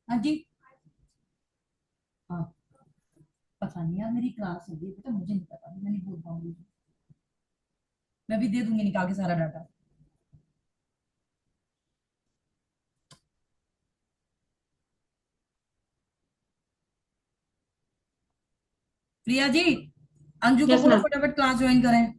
हाँ जी। हाँ, पता नहीं यार, मेरी क्लास होगी बेटा, मुझे नहीं पता, मैं नहीं बोल पाऊंगी। मैं भी दे दूंगी निकाल के सारा डाटा। प्रिया जी, अंजू को यस बोलो मैम। फटाफट क्लास ज्वाइन करें।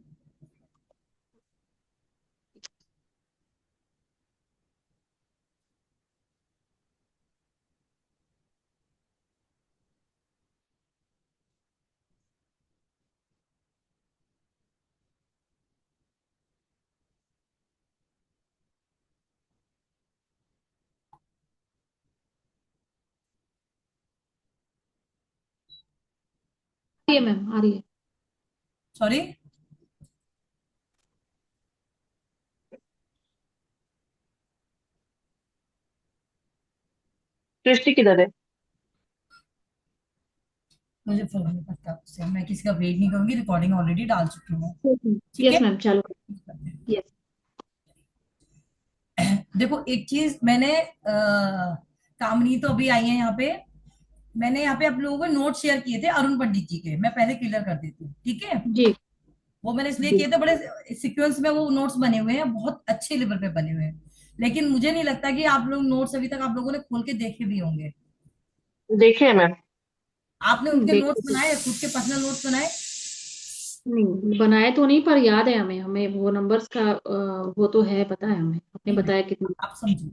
आ रही है मैम, आ रही है। सॉरी। सृष्टि किधर है? मुझे फर्क नहीं पड़ता उससे, मैं किसी का वेट नहीं करूंगी, रिकॉर्डिंग ऑलरेडी डाल चुकी हूँ। ठीक है। यस मैम, चालू कर। यस। देखो एक चीज मैंने कामनी तो अभी आई है यहाँ पे। मैंने यहाँ पे आप लोगों को नोट शेयर किए थे अरुण पंडित जी के, मैं पहले क्लियर कर देती हूँ, ठीक है। जी। वो मैंने इसलिए जी। किए थे, बड़े सीक्वेंस में वो नोट्स बने हुए हैं, बहुत अच्छे लेवल पे बने हुए हैं। लेकिन मुझे नहीं लगता कि आप लोग नोट्स अभी तक आप लोगों ने खोल के देखे भी होंगे। देखे हैं मैम। आपने उनके नोट्स देखे थे। बनाए, खुद के पर्सनल नोट्स बनाए? नहीं बनाए तो नहीं, पर याद है हमें हमें वो नंबर्स का वो तो है, पता है हमें, आपने नहीं बताया बेटा, कितना। आप समझो,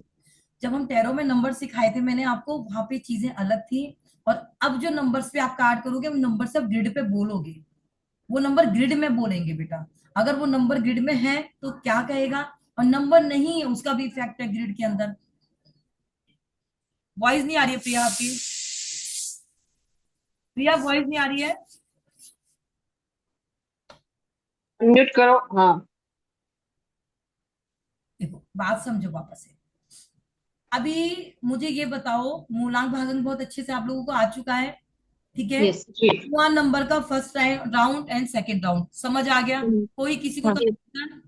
जब हम टैरो में नंबर सिखाए थे मैंने आपको, वहां पे चीजें अलग थी। और अब जो नंबर्स पे आप कार्ड करोगे, उन नंबर से आप ग्रिड पे बोलोगे। वो नंबर ग्रिड में बोलेंगे बेटा। अगर वो नंबर ग्रिड में है तो क्या कहेगा, और नंबर नहीं है उसका भी इफेक्ट है ग्रिड के अंदर। वॉइस नहीं आ रही है प्रिया आपकी? प्रिया वॉइस नहीं आ रही है? म्यूट करो, हाँ। देखो बात समझो वापस से। अभी मुझे ये बताओ, मूलांक भागन बहुत अच्छे से आप लोगों को आ चुका है, ठीक है। यस जी। वन नंबर का first round and second round समझ आ गया? कोई किसी को हाँ। कंफ्यूजन?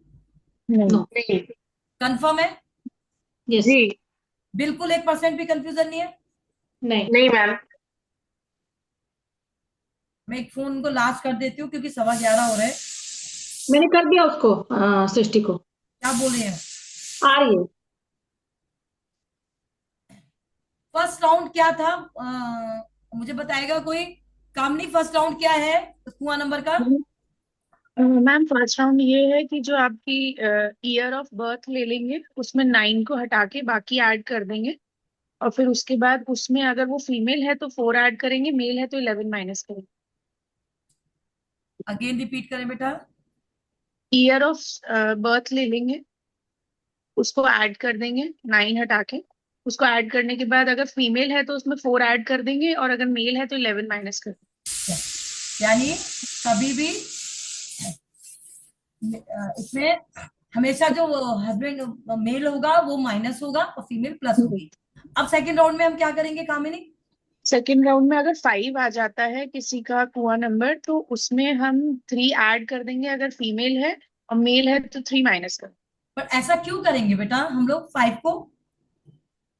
नो। नहीं। कंफर्म है? यस जी। बिल्कुल 1% भी कंफ्यूजन नहीं है? नहीं नहीं मैम। मैं एक फोन को लास्ट कर देती हूँ क्योंकि 11:15 हो रहे हैं। मैंने कर दिया उसको, सृष्टि को। क्या बोल रहे हैं? आ रही है। फर्स्ट राउंड क्या था? मुझे बताएगा कोई? कामनी, फर्स्ट राउंड क्या है कुआं नंबर का? मैम फर्स्ट राउंड ये है कि जो आपकी ईयर ऑफ बर्थ ले लेंगे, उसमें 9 को हटा के बाकी ऐड कर देंगे। और फिर उसके बाद उसमें अगर वो फीमेल है तो 4 ऐड करेंगे, मेल है तो 11 माइनस करेंगे। अगेन रिपीट करें बेटा। ईयर ऑफ बर्थ ले लेंगे, उसको ऐड कर देंगे 9 हटा के। उसको ऐड करने के बाद अगर फीमेल है तो उसमें 4 ऐड कर देंगे, और अगर मेल है तो 11 माइनस कर देंगे। यानी कभी भी इसमें हमेशा जो हस्बैंड मेल होगा वो माइनस होगा और फीमेल प्लस होगी। अब सेकंड राउंड में हम क्या करेंगे कामिनी? सेकेंड राउंड में अगर 5 आ जाता है किसी का कुआ नंबर, तो उसमें हम 3 ऐड कर देंगे अगर फीमेल है, और मेल है तो 3 माइनस कर। पर ऐसा क्यों करेंगे बेटा हम लोग 5 को?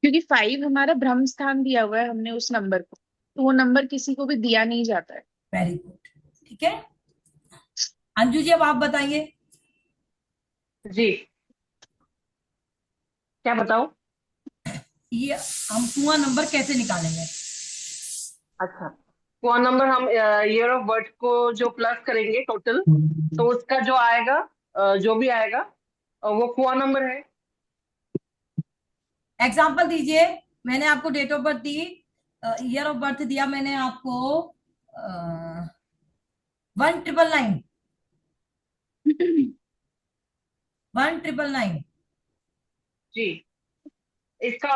क्योंकि 5 हमारा ब्रह्म स्थान दिया हुआ है हमने उस नंबर को, तो वो नंबर किसी को भी दिया नहीं जाता है। वेरी गुड, ठीक है। अंजू जी अब आप बताइए। जी। क्या बताओ? ये हम कुआं नंबर कैसे निकालेंगे? अच्छा, फोन नंबर हम ईयर ऑफ बर्थ को जो प्लस करेंगे टोटल, तो उसका जो आएगा, जो भी आएगा, वो कुआ नंबर है। एग्जाम्पल दीजिए। मैंने आपको डेट ऑफ बर्थ दी, ईयर ऑफ बर्थ दिया मैंने आपको 1999। 1999। जी। इसका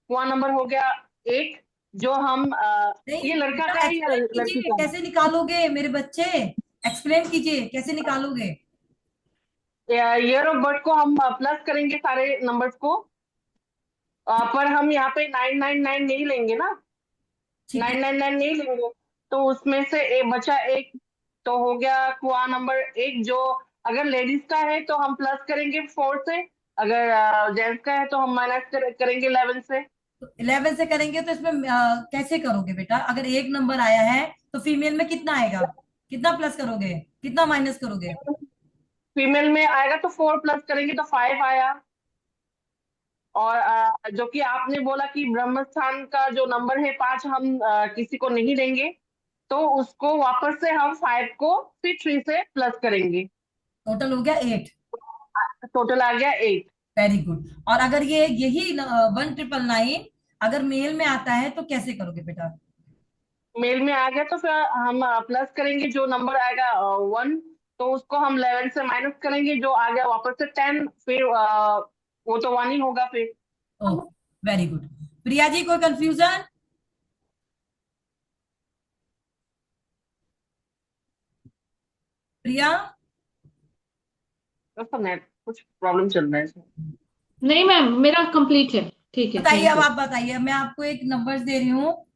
कुआ नंबर हो गया एक, जो हम नहीं ये लड़का बेटा, का है या एक्सप्लेन लड़की कीजिए का है? कैसे निकालोगे मेरे बच्चे। एक्सप्लेन कीजिए कैसे निकालोगे। ईयर ऑफ बर्थ को हम प्लस करेंगे सारे नंबर्स को, पर हम यहाँ पे 999 नहीं लेंगे ना। ठीक है। 999 नहीं लेंगे, तो उसमें से बचा एक, तो हो गया कुआ नंबर एक। जो अगर लेडीज का है तो हम प्लस करेंगे 4 से, अगर जेंट्स का है तो हम माइनस करेंगे 11 से। तो 11 से करेंगे तो इसमें कैसे करोगे बेटा? अगर एक नंबर आया है तो फीमेल में कितना आएगा? कितना प्लस करोगे, कितना माइनस करोगे? फीमेल में आएगा तो 4 प्लस करेंगे तो 5 आया। और जो कि आपने बोला कि ब्रह्मस्थान का जो नंबर है 5 हम किसी को नहीं देंगे, तो उसको वापस से हम 5 को फिर 3 से प्लस करेंगे। टोटल हो गया 8। टोटल आ गया 8। Very good. और अगर ये यही 1999 अगर मेल में आता है तो कैसे करोगे बेटा? मेल में आ गया तो फिर हम प्लस करेंगे जो नंबर आएगा 1, तो उसको हम 11 से माइनस करेंगे, जो आ गया वापस से 10, फिर वो तो 1 ही होगा फिर। ओह, वेरी गुड। प्रिया जी, कोई कंफ्यूजन? प्रिया? तो नेट कुछ प्रॉब्लम चल रहा है इसमें। नहीं मैम, मेरा कंप्लीट है। ठीक है, बताइए, थैंक अब यू। आप बताइए। मैं आपको एक नंबर दे रही हूँ,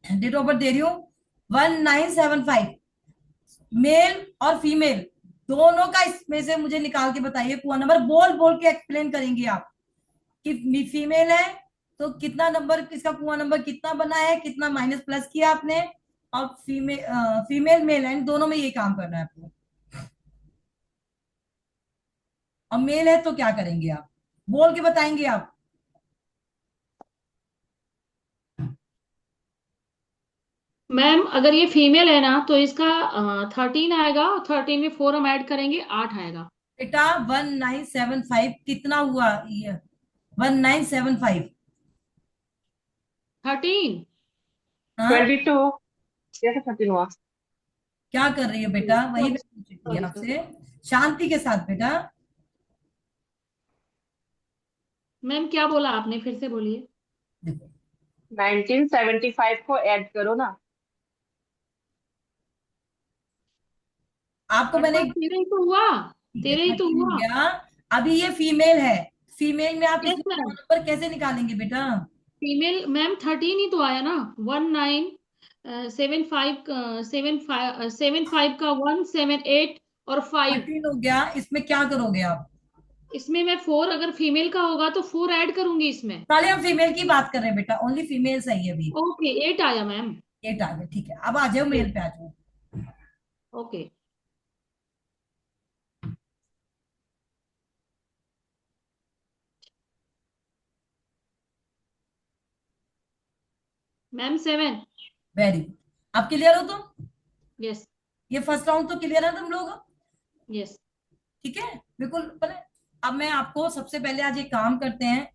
डेट ऑफ बर्थ दे रही हूँ, 1975, मेल और फीमेल दोनों का इसमें से मुझे निकाल के बताइए कुआ नंबर। बोल बोल के एक्सप्लेन करेंगे आप कि फीमेल है तो कितना नंबर, किसका कुआ नंबर कितना बना है, कितना माइनस प्लस किया आपने। और फीमेल मेल है, इन दोनों में ये काम करना है आपको। और मेल है तो क्या करेंगे आप, बोल के बताएंगे आप। मैम अगर ये फीमेल है ना तो इसका 13 आएगा, 13 में 4 हम ऐड करेंगे, 8 आएगा। बेटा 1975 कितना हुआ ये? 1975। 13। हाँ, 22 कैसे 13 हुआ? क्या कर रही हो बेटा? वही मैं पूछ रही थी सॉरी सर। आपसे, शांति के साथ बेटा। मैम क्या बोला आपने, फिर से बोलिए। देखो, 1975 को ऐड करो ना। आपको मैंने, हाँ, 13 ही तो हुआ। ठीक है 13 ही तो 13 हो हुआ। गया। अभी ये फीमेल है, फीमेल में आप यस इसमें मैम। नंबर कैसे निकालेंगे बेटा? फीमेल मैम 13 ही तो आया ना। 1975, 75 का 178 और 5। 13 हो गया, इसमें क्या करोगे आप? इसमें मैं 4, अगर फीमेल का होगा तो 4 ऐड करूंगी इसमें। पहले हम फीमेल की बात कर रहे हैं बेटा, ओनली फीमेल सही है अभी। ओके, 8 आया मैम। 8 आ गया, ठीक है। अब आ जाओ मेल पे, आ जाओ। Okay ma'am, 7। Very good. अब क्लियर हो तुम? यस। ये फर्स्ट राउंड तो क्लियर है तुम लोग? यस ठीक है, बिल्कुल पहले। अब मैं आपको सबसे पहले आज एक काम करते हैं,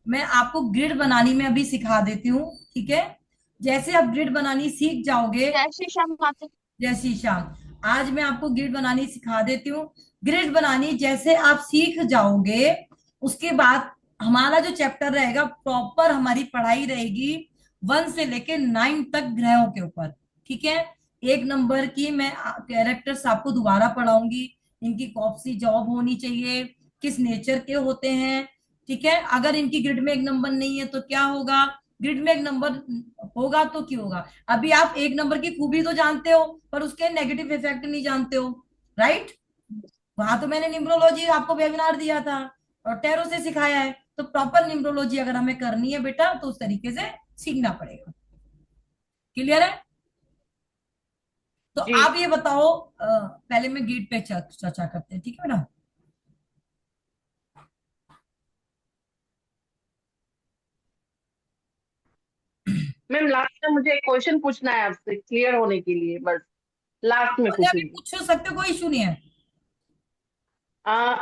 मैं आपको ग्रिड बनानी में अभी सिखा देती हूँ, ठीक है? जैसे आप ग्रिड बनानी सीख जाओगे, जय श्री श्याम माता। जय श्री श्याम। आज मैं आपको ग्रिड बनानी सिखा देती हूँ। ग्रिड बनानी जैसे आप सीख जाओगे, उसके बाद हमारा जो चैप्टर रहेगा, प्रॉपर हमारी पढ़ाई रहेगी 1 से लेके 9 तक ग्रहों के ऊपर, ठीक है? 1 नंबर की मैं कैरेक्टर्स आपको दोबारा पढ़ाऊंगी, इनकी कौन सी जॉब होनी चाहिए, किस नेचर के होते हैं, ठीक है? अगर इनकी ग्रिड में 1 नंबर नहीं है तो क्या होगा, ग्रिड में 1 नंबर होगा तो क्यों होगा। अभी आप 1 नंबर की खूबी तो जानते हो, पर उसके नेगेटिव इफेक्ट नहीं जानते हो, राइट? वहां तो मैंने न्यूमरोलॉजी आपको वेबिनार दिया था और टैरो से सिखाया है, तो प्रॉपर न्यूमरोलॉजी अगर हमें करनी है बेटा तो उस तरीके से सीखना पड़ेगा। क्लियर है? तो जी आप ये बताओ, पहले मैं गेट पे चर्चा करते हैं, ठीक है बेटा? मैम, लास्ट में मुझे एक क्वेश्चन पूछना है आपसे क्लियर होने के लिए, बस लास्ट में अरे अभी पूछूंगी। पूछ सकते हो, कोई इशू नहीं है। आ,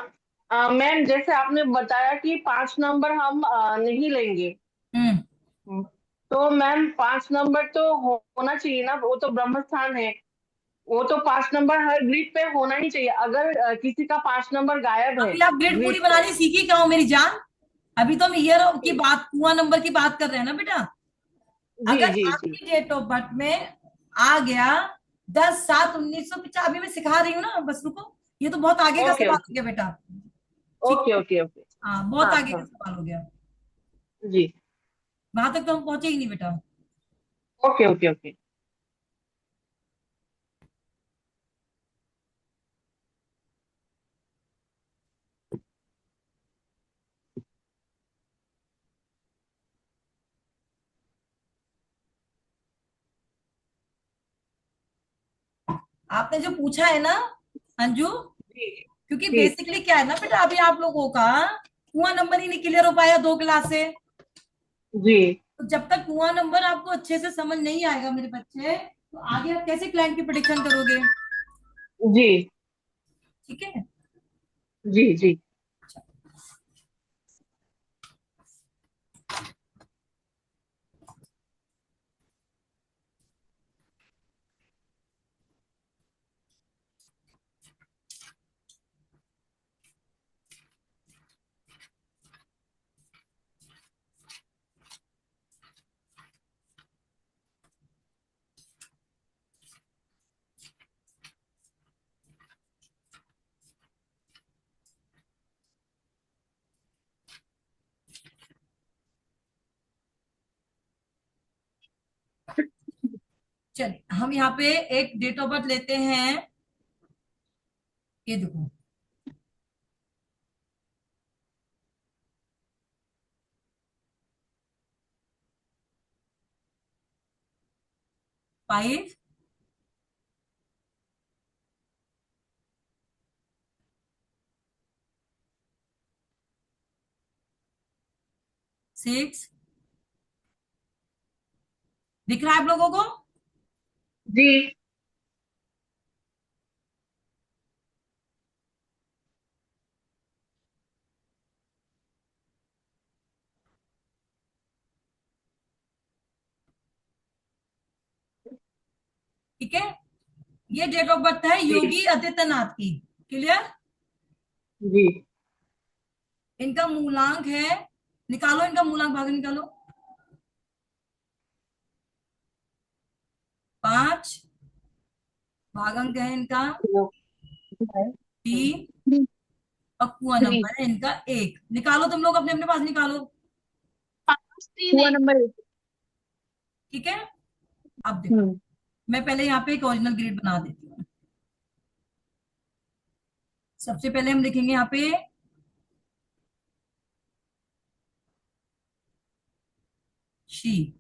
मैम, जैसे आपने बताया कि 5 नंबर हम नहीं लेंगे। हम्म। हम्म, तो मैम 5 नंबर तो होना चाहिए ना, वो तो ब्रह्म स्थान है। वो तो 5 नंबर हर ग्रिड पे होना ही चाहिए। अगर किसी का 5 नंबर गायब है अभी आप ग्रिड पूरी ग्रिड से। बनानी सीखी क्या हो मेरी जान? अभी तो हम ईयर की बात, कुआं नंबर की बात कर रहे हैं ना बेटा। जी अगर जी जी। आपकी डेट ऑफ बर्थ में आ गया 10/7/1950, अभी मैं सिखा रही हूँ ना, बस रुको। ये तो बहुत आगे का ओके सवाल हो ओके गया बेटा, ठीक ओके है? Okay okay. हाँ, बहुत हाँ आगे का हाँ। सवाल हो गया। जी। वहां तक तो हम पहुंचे ही नहीं बेटा। Okay okay okay. आपने जो पूछा है ना अंजू, जी क्योंकि जी बेसिकली क्या है ना बेटा, अभी आप लोगों का कुआं नंबर ही नहीं क्लियर हो पाया 2 क्लास से। जी तो जब तक कुआं नंबर आपको अच्छे से समझ नहीं आएगा मेरे बच्चे, तो आगे आप कैसे क्लाइंट की प्रिडिक्शन करोगे? जी ठीक है। जी जी। चलिए हम यहाँ पे एक डेट ऑफ बर्थ लेते हैं। ये देखो, 5, 6। दिख रहा है आप लोगों को? जी ठीक है। ये डेट ऑफ बर्थ है जी योगी आदित्यनाथ की। क्लियर? जी। इनका मूलांक है, निकालो इनका मूलांक, भाग निकालो। 5, भागांक है इनका है। 3, और कुआं थ्री। नंबर है इनका 1। निकालो तुम लोग अपने अपने पास निकालो। 1 नंबर 1। ठीक है। अब देखो, हम्म। मैं पहले यहाँ पे एक ओरिजिनल ग्रिड बना देती हूँ। सबसे पहले हम लिखेंगे यहाँ पे शी।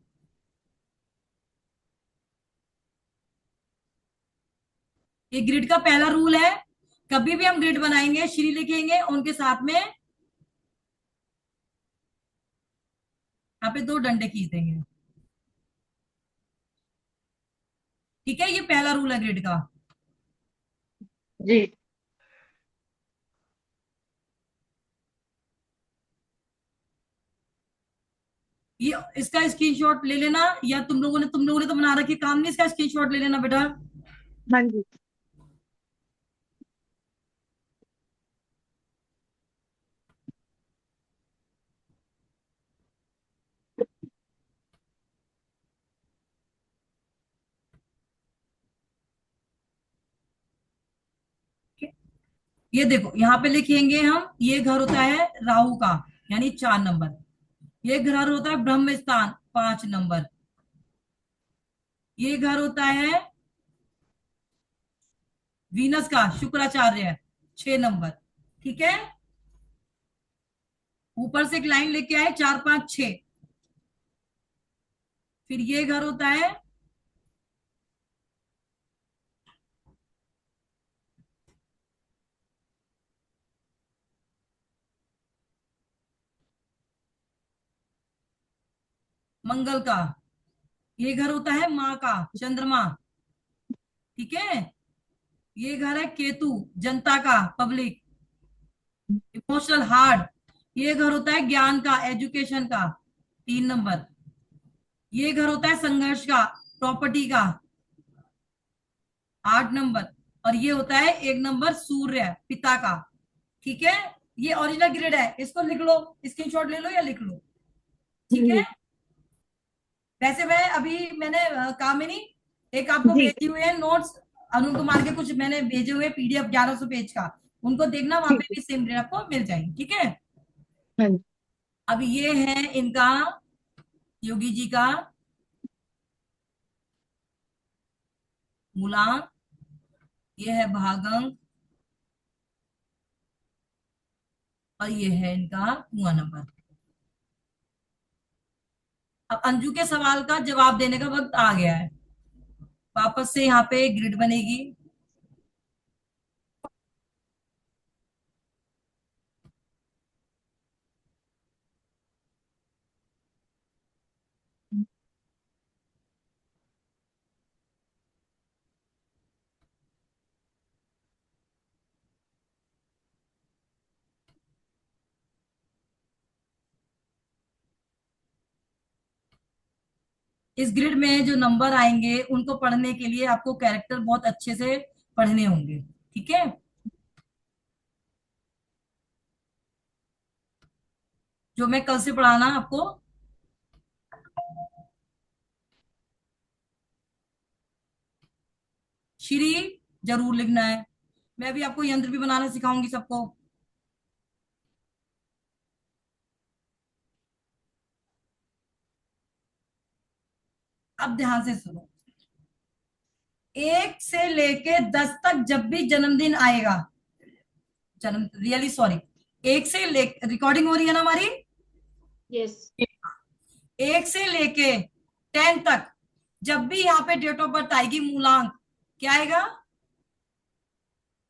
ये ग्रिड का पहला रूल है, कभी भी हम ग्रिड बनाएंगे श्री लिखेंगे, उनके साथ में यहाँ पे 2 डंडे खींच देंगे। ठीक है, ये पहला रूल है ग्रिड का। जी ये इसका स्क्रीनशॉट ले लेना, या तुम लोगों ने तो बना रखी, काम नहीं, इसका स्क्रीनशॉट ले लेना बेटा। हाँ जी। ये देखो यहाँ पे लिखेंगे हम, ये घर होता है राहु का, यानी 4 नंबर। ये घर होता है ब्रह्म स्थान, 5 नंबर। ये घर होता है वीनस का, शुक्राचार्य, 6 नंबर। ठीक है। ऊपर से एक लाइन लेके आए, 4, 5, 6। फिर ये घर होता है मंगल का। ये घर होता है माँ का, चंद्रमा। ठीक है। ये घर है केतु, जनता का, पब्लिक, इमोशनल, हार्ड। ये घर होता है ज्ञान का, एजुकेशन का, 3 नंबर। ये घर होता है संघर्ष का, प्रॉपर्टी का, 8 नंबर। और ये होता है 1 नंबर सूर्य, पिता का। ठीक है। ये ओरिजिनल ग्रिड है, इसको लिख लो, स्क्रीनशॉट ले लो या लिख लो। ठीक है। जी वैसे मैं अभी मैंने कामिनी एक आपको जी। भेजे हुए हैं नोट्स, अरुण कुमार के कुछ मैंने भेजे हुए पीडीएफ 1100 पेज का, उनको देखना, वहां ठीक पे है। भी सेम ग्रेड आपको मिल जाएगी। ठीक है। हाँ जी। अब ये है इनका योगी जी का मूलांक, ये है भागंक, और ये है इनका कुआं नंबर। अब अंजू के सवाल का जवाब देने का वक्त आ गया है। वापस से यहाँ पे ग्रिड बनेगी। इस ग्रिड में जो नंबर आएंगे उनको पढ़ने के लिए आपको कैरेक्टर बहुत अच्छे से पढ़ने होंगे, ठीक है। जो मैं कल से पढ़ाना आपको। श्री जरूर लिखना है। मैं भी आपको यंत्र भी बनाना सिखाऊंगी सबको। अब ध्यान से सुनो। 1 से लेके 10 तक जब भी जन्मदिन आएगा, जन्म रियली सॉरी, 1 से ले रिकॉर्डिंग हो रही है ना हमारी। यस। 1 से लेके 10 तक जब भी यहाँ पे डेट ऑफ बर्थ आएगी, मूलांक क्या आएगा?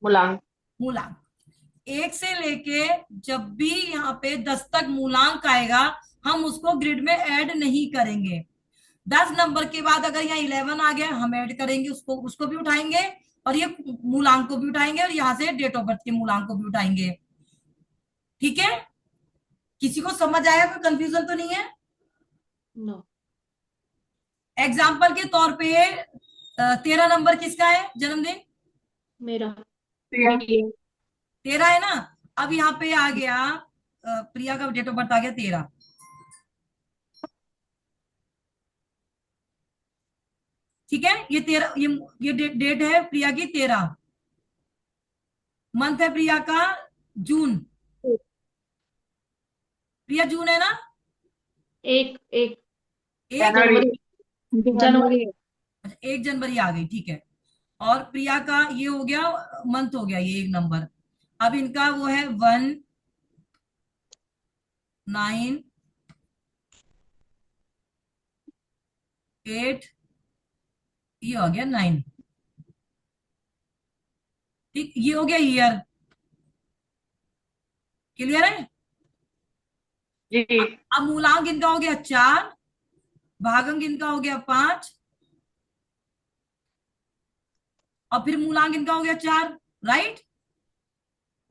मूलांक। मूलांक। 1 से लेके जब भी यहाँ पे 10 तक मूलांक आएगा, हम उसको ग्रिड में ऐड नहीं करेंगे। 10 नंबर के बाद अगर यहाँ 11 आ गया, हम ऐड करेंगे उसको, उसको भी उठाएंगे, और ये मूलांक को भी उठाएंगे, और यहाँ से डेट ऑफ बर्थ के मूलांक को भी उठाएंगे, ठीक है। किसी को समझ आया? कोई कंफ्यूजन तो नहीं है? नो। एग्जाम्पल के तौर पे 13 नंबर किसका है जन्मदिन? मेरा। प्रिया। 13 है ना। अब यहाँ पे आ गया प्रिया का डेट ऑफ बर्थ आ गया 13, ठीक है। ये 13, ये डेट है प्रिया की 13। मंथ है प्रिया का जून। प्रिया जून है ना। एक एक एक जनवरी। जनवरी। 1 जनवरी आ गई, ठीक है। और प्रिया का ये हो गया, मंथ हो गया ये 1 नंबर। अब इनका वो है 1 9 8, ये हो गया 9, ठीक। ये हो गया ईयर, क्लियर है। जी। अब मूलांक इनका हो गया 4, भागांक इनका हो गया 5, और फिर मूलांक इनका हो गया 4, राइट।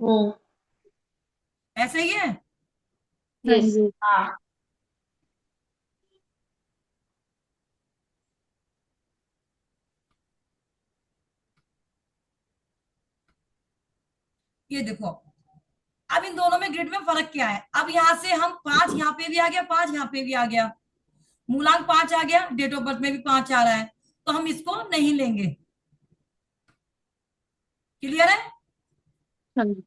हम्म। ऐसा ही है। यस। हाँ। ये देखो, अब इन दोनों में ग्रिड में फर्क क्या है? अब यहां से हम 5 यहाँ पे भी आ गया, 5 यहाँ पे भी आ गया, मूलांक 5 आ गया, डेट ऑफ बर्थ में भी 5 आ रहा है, तो हम इसको नहीं लेंगे, क्लियर है। हाँ जी।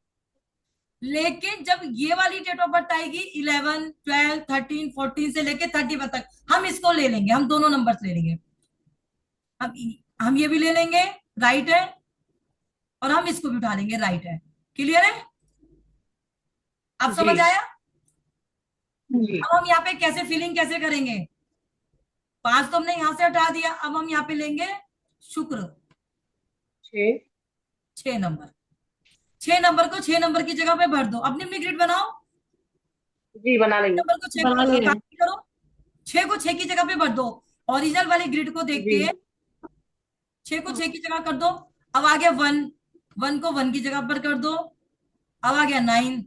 लेकिन जब ये वाली डेट ऑफ बर्थ आएगी 11 12 13 14 से लेके 31 तक, हम इसको ले लेंगे, हम दोनों नंबर ले लेंगे। अब हम ये भी ले लेंगे, राइट है, और हम इसको भी उठा लेंगे, राइट है, क्लियर है। अब जी। समझ आया? जी। अब हम यहाँ पे कैसे फिलिंग कैसे करेंगे? 5 तो हमने यहां से हटा दिया, अब हम यहाँ पे लेंगे शुक्र, 6। 6 नंबर। 6 नंबर को 6 नंबर की जगह पे भर दो, अपनी अपनी ग्रिड बनाओ। जी बना लेंगे। नंबर को 6 बना ले रहे हैं। कॉपी करो, 6 को 6 की जगह पे भर दो, ओरिजिनल वाली ग्रिड को देख जी। के 6 को 6 की जगह कर दो। अब आ गया 1, 1 को 1 की जगह पर कर दो। अब आ गया 9,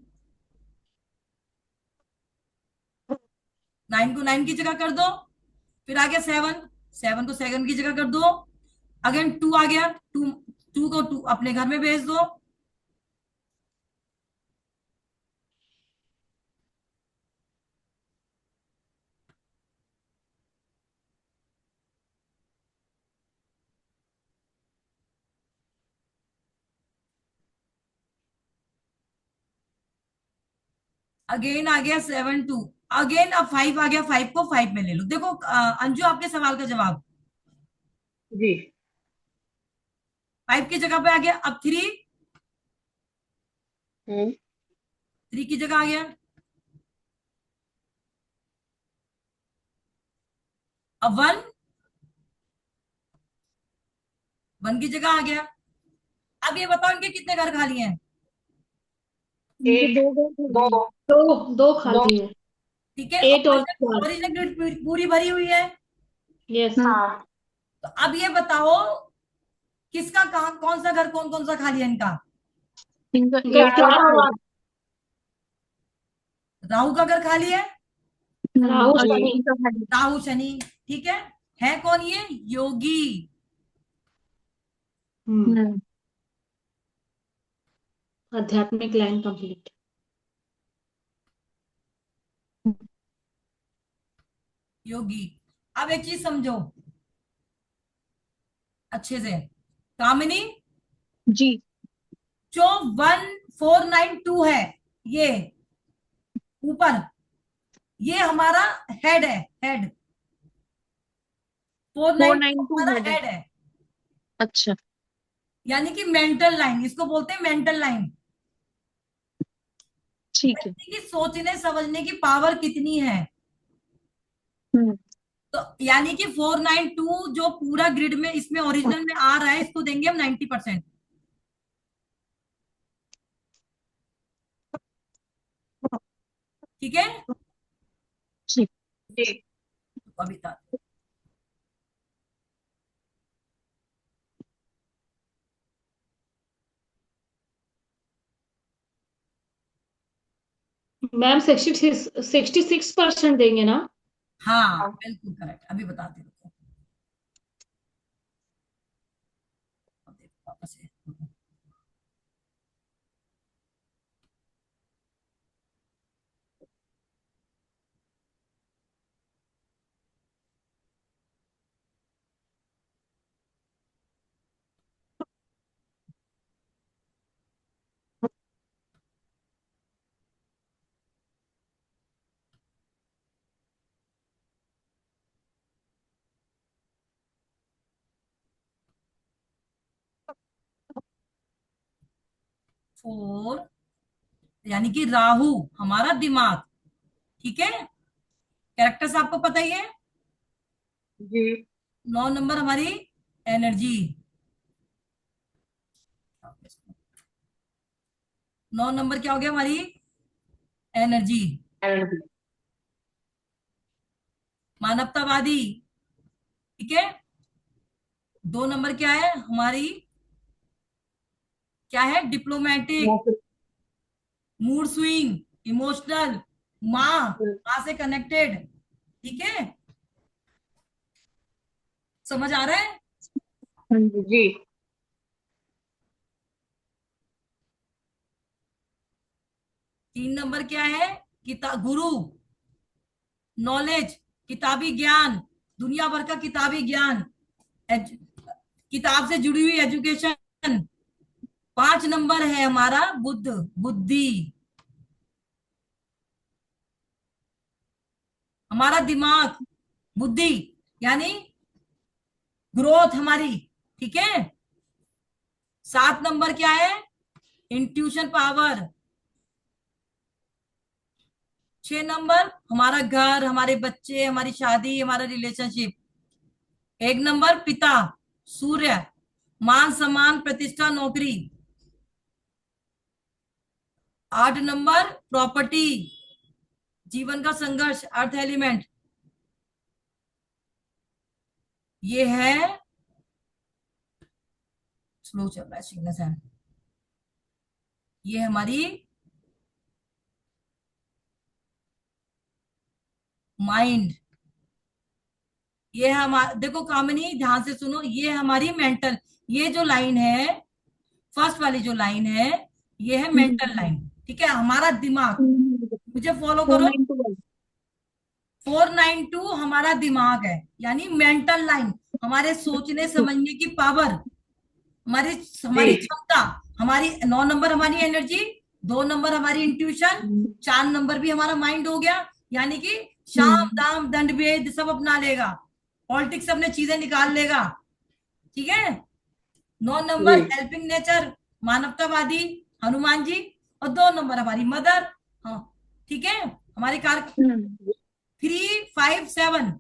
9 को 9 की जगह कर दो। फिर आ गया 7, 7 को 7 की जगह कर दो। अगेन 2 आ गया, 2, 2 को 2 अपने घर में भेज दो। अगेन आ गया 7 2, अगेन अब 5 आ गया, 5 को 5 में ले लो। देखो अंजू, आपके सवाल का जवाब जी। 5 की जगह पे आ गया। अब 3, हम्म। 3 की जगह आ गया। अब 1, 1 की जगह आ गया। अब ये बताओ इनके कितने घर खाली हैं? इनके एक। दो घर दो। खाली हैं। दो दो दो। खाली है। ठीक है, 8 और 4। ओरिजिनल ग्रिड पूरी भरी हुई है। यस। हाँ। हाँ। तो अब ये बताओ किसका कहाँ, कौन सा घर कौन कौन सा खाली है इनका? इनका इनका 8 और 4 और 4। राहु का घर खाली है, राहु जी। शनि। इनका खाली। राहु शनि, ठीक है। है कौन ये? योगी। हम्म। आध्यात्मिक लाइन कंप्लीट। योगी। अब एक चीज समझो अच्छे से, कामिनी, जी। जो 1492 है ये ऊपर, ये हमारा हेड है, head. Four four nine nine two हमारा हेड है। हेड है, अच्छा। यानी कि मेंटल लाइन, इसको बोलते हैं मेंटल लाइन। ठीक है। व्यक्ति की सोचने समझने की पावर कितनी है। हम्म। तो यानी कि 492 जो पूरा ग्रिड में इसमें ओरिजिनल में आ रहा है, इसको देंगे हम 90%। ठीक है। ठीक। जी अभी था। मैम 66% देंगे ना? हाँ हाँ। बिल्कुल करेक्ट, अभी बताते रुको। अब देखो वापस से। 4 यानी कि राहु हमारा दिमाग। ठीक है, कैरेक्टर्स आपको पता ही है। जी 9 नंबर हमारी एनर्जी। 9 नंबर क्या हो गया हमारी? एनर्जी। एनर्जी। मानवतावादी। ठीक है। 2 नंबर क्या है हमारी? क्या है? डिप्लोमेटिक। मूड स्विंग, इमोशनल, माँ, माँ से कनेक्टेड। ठीक है, समझ आ रहा है? जी 3 नंबर क्या है? गुरु, नॉलेज, किताबी ज्ञान, दुनिया भर का किताबी ज्ञान, किताब से जुड़ी हुई एजुकेशन। 5 नंबर है हमारा बुद्ध, बुद्धि, हमारा दिमाग, बुद्धि, यानी ग्रोथ हमारी। ठीक है। 7 नंबर क्या है? Intuition power. 6 नंबर हमारा घर, हमारे बच्चे, हमारी शादी, हमारा रिलेशनशिप। 1 नंबर पिता, सूर्य, मान सम्मान प्रतिष्ठा नौकरी। 8 नंबर प्रॉपर्टी, जीवन का संघर्ष, अर्थ एलिमेंट। ये है, स्लो चल रहा है सिग्नल है, ये हमारी माइंड। ये हमारा, देखो कामिनी ध्यान से सुनो, ये हमारी मेंटल, ये जो लाइन है, फर्स्ट वाली जो लाइन है, ये है मेंटल लाइन। ठीक है, हमारा दिमाग। मुझे फॉलो फोर करो। नाइन टू 492 हमारा दिमाग है, यानी मेंटल लाइन, हमारे सोचने समझने की पावर, हमारी जी हमारी क्षमता, हमारी। 9 नंबर हमारी एनर्जी, 2 नंबर हमारी इंट्यूशन, 4 नंबर भी हमारा माइंड हो गया, यानी कि शाम दाम दंड भेद सब अपना लेगा, पॉलिटिक्स अपने चीजें निकाल लेगा। ठीक है। 9 नंबर जी हेल्पिंग नेचर, मानवतावादी, हनुमान जी। और 2 नंबर हमारी मदर। हाँ ठीक है, हमारी कार। 357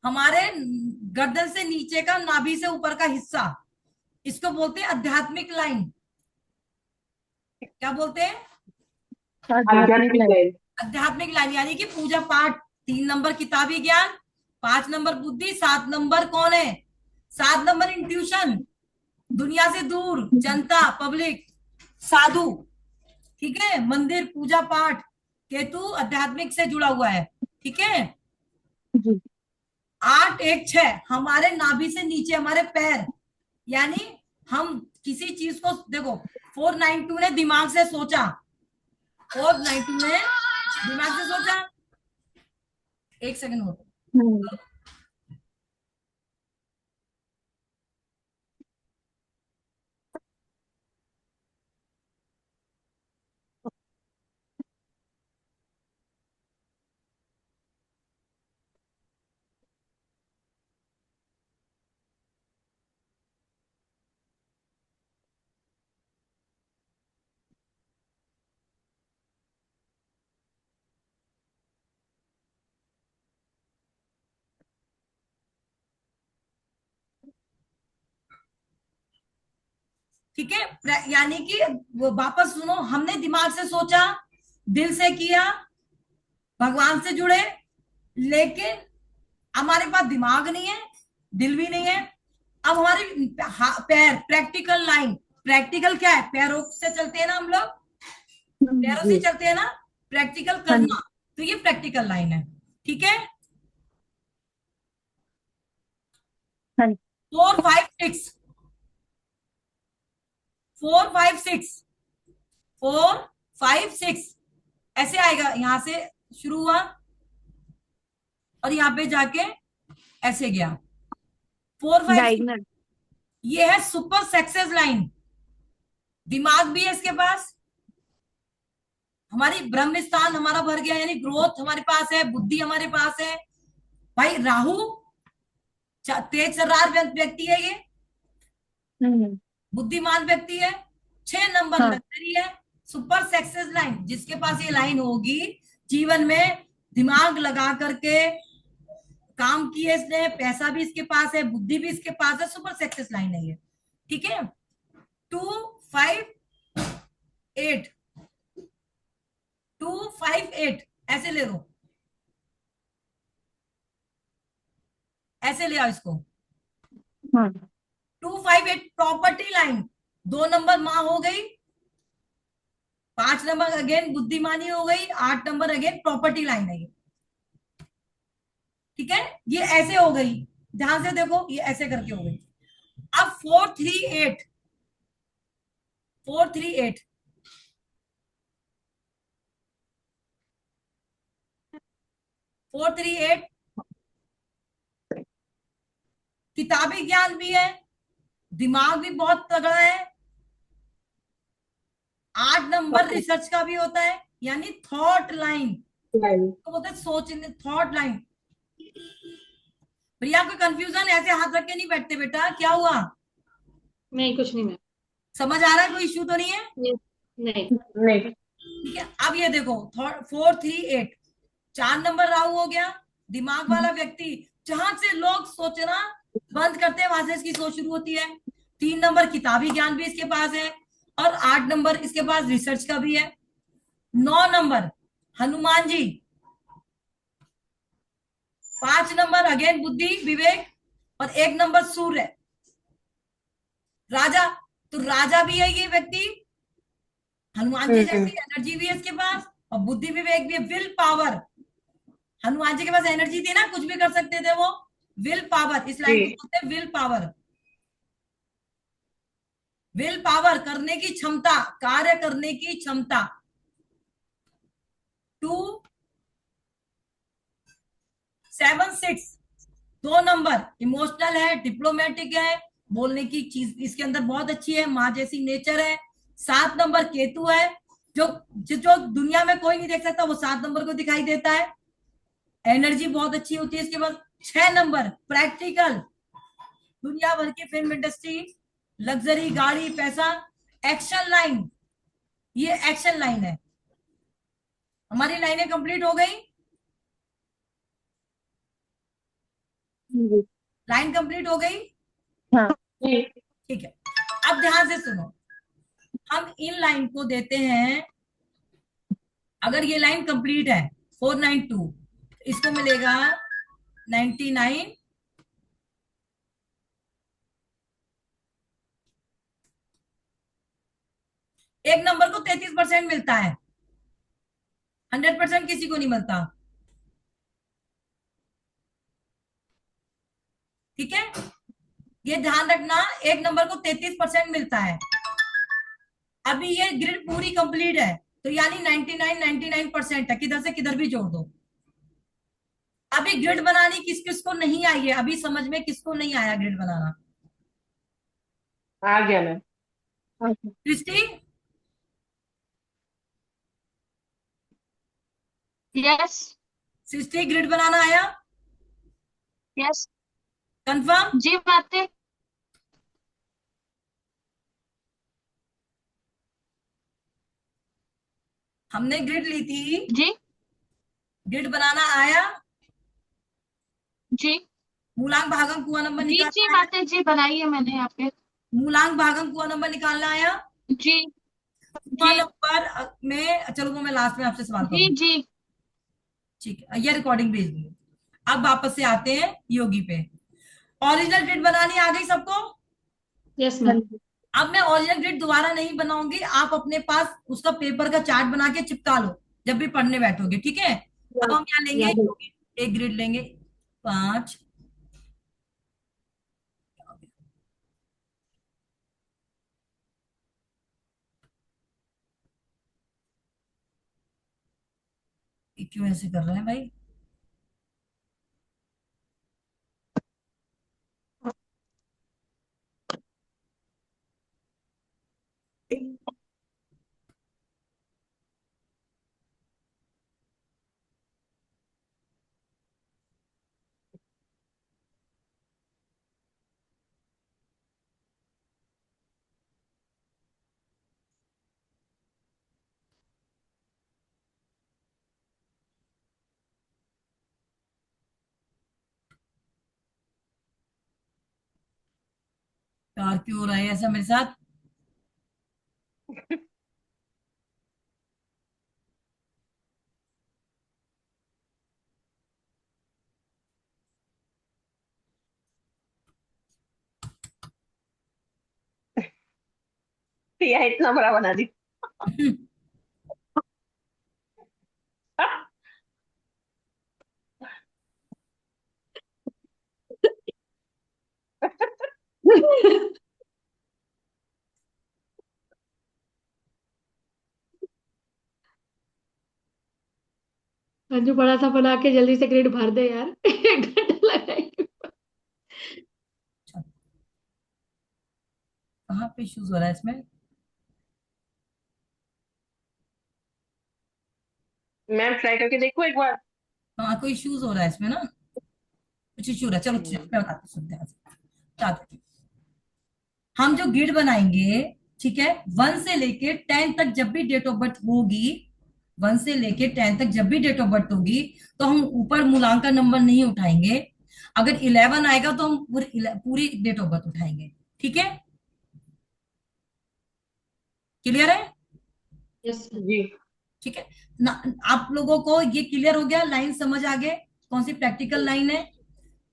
हमारे गर्दन से नीचे का, नाभि से ऊपर का हिस्सा, इसको बोलते हैं आध्यात्मिक लाइन। क्या बोलते हैं? आध्यात्मिक आध्यात्मिक लाइन। लाइन। आध्यात्मिक लाइन, यानी कि पूजा पाठ। 3 नंबर किताबी ज्ञान, 5 नंबर बुद्धि, 7 नंबर कौन है? 7 नंबर इंट्यूशन, दुनिया से दूर, जनता, पब्लिक, साधु। ठीक है, मंदिर, पूजा पाठ। केतु आध्यात्मिक से जुड़ा हुआ है। ठीक है। जी। 8 1 6 हमारे नाभि से नीचे हमारे पैर, यानी हम किसी चीज को देखो, 492 ने दिमाग से सोचा, 492 ने दिमाग से सोचा, एक सेकंड हो, हम्म, ठीक है। यानी कि वो वापस सुनो, हमने दिमाग से सोचा, दिल से किया, भगवान से जुड़े, लेकिन हमारे पास दिमाग नहीं है, दिल भी नहीं है। अब हमारे पैर, प्रैक्टिकल लाइन, प्रैक्टिकल क्या है, पैरों से चलते हैं ना हम लोग, पैरों से जी। चलते हैं ना, प्रैक्टिकल हाँ जी। करना, तो ये प्रैक्टिकल लाइन है। ठीक है। हाँ जी। 4 5 6, 4 5 6, 4 5 6, ऐसे आएगा, यहां से शुरू हुआ और यहां पे जाके ऐसे गया, 4 5 6। डायगनल। ये है सुपर सक्सेस लाइन। दिमाग भी है इसके पास, हमारी ब्रह्म स्थान हमारा भर गया, यानी ग्रोथ हमारे पास है, बुद्धि हमारे पास है। भाई राहु तेज तर्रार व्यक्ति है ये, हम्म। बुद्धिमान व्यक्ति है। 6 नंबर हाँ। लग्जरी है, सुपर सक्सेस लाइन। जिसके पास ये लाइन होगी, जीवन में दिमाग लगा करके काम किए इसने, पैसा भी इसके पास है, बुद्धि भी इसके पास है, सुपर सक्सेस लाइन है ये। ठीक है। 2 5 8, 2 5 8, ऐसे ले लो, ऐसे ले आओ इसको। हाँ। 2 5 8 प्रॉपर्टी लाइन, 2 नंबर माँ हो गई, 5 नंबर अगेन बुद्धिमानी हो गई, 8 नंबर अगेन प्रॉपर्टी लाइन है ये। ठीक है, ये ऐसे हो गई, ध्यान से देखो, ये ऐसे करके हो गई। अब 4 3 8, 4 3 8, 4 3 8, किताबी ज्ञान भी है, दिमाग भी बहुत तगड़ा है। 8 नंबर रिसर्च का भी होता है, यानी थॉट लाइन, तो बोलते हैं सोचने, थॉट लाइन। प्रिया कोई कंफ्यूजन, ऐसे हाथ रख के नहीं बैठते बेटा, क्या हुआ, नहीं कुछ नहीं मैम। समझ आ रहा है, कोई इश्यू तो नहीं है। नहीं नहीं। नहीं। ठीक है, अब ये देखो 4 3 8, 4 नंबर राहु हो गया, दिमाग वाला व्यक्ति, जहां से लोग सोचना बंद करते हैं वहां से इसकी सोच शुरू होती है। 3 नंबर किताबी ज्ञान भी इसके पास है, और 8 नंबर इसके पास रिसर्च का भी है। 9 number Hanuman ji, 5 number again बुद्धि विवेक, और 1 नंबर सूर्य राजा। तो राजा भी है ये व्यक्ति, हनुमान जी जैसी एनर्जी भी है इसके पास, और बुद्धि विवेक भी है, विल पावर। हनुमान जी के पास एनर्जी थी ना, कुछ भी कर सकते थे वो, विल पावर, इस लाइन को जी। बोलते हैं विल पावर। विल पावर, करने की क्षमता, कार्य करने की क्षमता। 2 7 6, 2 नंबर इमोशनल है, डिप्लोमेटिक है, बोलने की चीज इसके अंदर बहुत अच्छी है, माँ जैसी नेचर है। 7 नंबर केतु है, जो जो दुनिया में कोई नहीं देख सकता, वो 7 नंबर को दिखाई देता है, एनर्जी बहुत अच्छी होती है इसके पास। 6 नंबर प्रैक्टिकल, दुनिया भर की फिल्म इंडस्ट्री, लग्जरी गाड़ी, पैसा, एक्शन लाइन, ये एक्शन लाइन है। हमारी लाइनें कंप्लीट हो गई, जी। लाइन कंप्लीट हो गई। हाँ। जी। ठीक है, अब ध्यान से सुनो, हम इन लाइन को देते हैं, अगर ये लाइन कंप्लीट है 492, इसको मिलेगा 99। एक नंबर को 33% मिलता है, 100% किसी को नहीं मिलता। ठीक है, ये ध्यान रखना, एक नंबर को 33% मिलता है। अभी ये ग्रिड पूरी कंप्लीट है, तो यानी 99% है, किधर से किधर भी जोड़ दो। अभी ग्रिड बनानी किस किस को नहीं आई है, अभी समझ में किसको नहीं आया ग्रिड बनाना? आ गया मैम। Okay. सृष्टि, यस। सृष्टि ग्रिड बनाना आया? यस। कंफर्म? जी बातें। हमने ग्रिड ली थी, जी। ग्रिड बनाना आया? जी। मूलांक भागम कुआ नंबर जी जी निकालना आया? बातें जी बनाई है मैंने यहाँ पे। मूलांक भागम कुआ नंबर निकालना आया? जी। कुआ जी। नंबर में, चलो वो मैं लास्ट में आपसे सवाल जी। करूंगी। जी। ठीक है, ये रिकॉर्डिंग भेज दी। अब वापस से आते हैं योगी पे। ओरिजिनल ग्रिड बनानी आ गई सबको? यस हाँ मैम। जी। अब मैं ओरिजिनल ग्रिड दोबारा नहीं बनाऊंगी, आप अपने पास उसका पेपर का चार्ट बना के चिपका लो जब भी पढ़ने बैठोगे, ठीक है? अब हम क्या लेंगे, या एक ग्रिड लेंगे, 5। ये क्यों ऐसे कर रहे हैं भाई? यार क्यों हो रहा है ऐसा मेरे साथ? यह इतना बड़ा बना दी। अंजू बड़ा सा बना के जल्दी से ग्रिड भर दे यार। 1 घंटा लगाएगी। कहाँ पे इश्यूज हो रहा है इसमें? मैम ट्राई करके देखो एक बार। हाँ कोई इश्यूज हो रहा है इसमें ना, कुछ इश्यू हो रहा है। चलो चलो, मैं बताती हूँ, सुनते हैं क्या होता है। हम जो ग्रिड बनाएंगे, ठीक है, 1 से लेके 10 तक जब भी डेट ऑफ बर्थ होगी, 1 से लेके 10 तक जब भी डेट ऑफ बर्थ होगी, तो हम ऊपर मूलांकन नंबर नहीं उठाएंगे। अगर 11 आएगा तो हम पूरी डेट ऑफ बर्थ उठाएंगे, ठीक है? क्लियर है? Yes ma'am. जी। ठीक है ना? आप लोगों को ये क्लियर हो गया, लाइन समझ आ गए कौन सी प्रैक्टिकल लाइन है,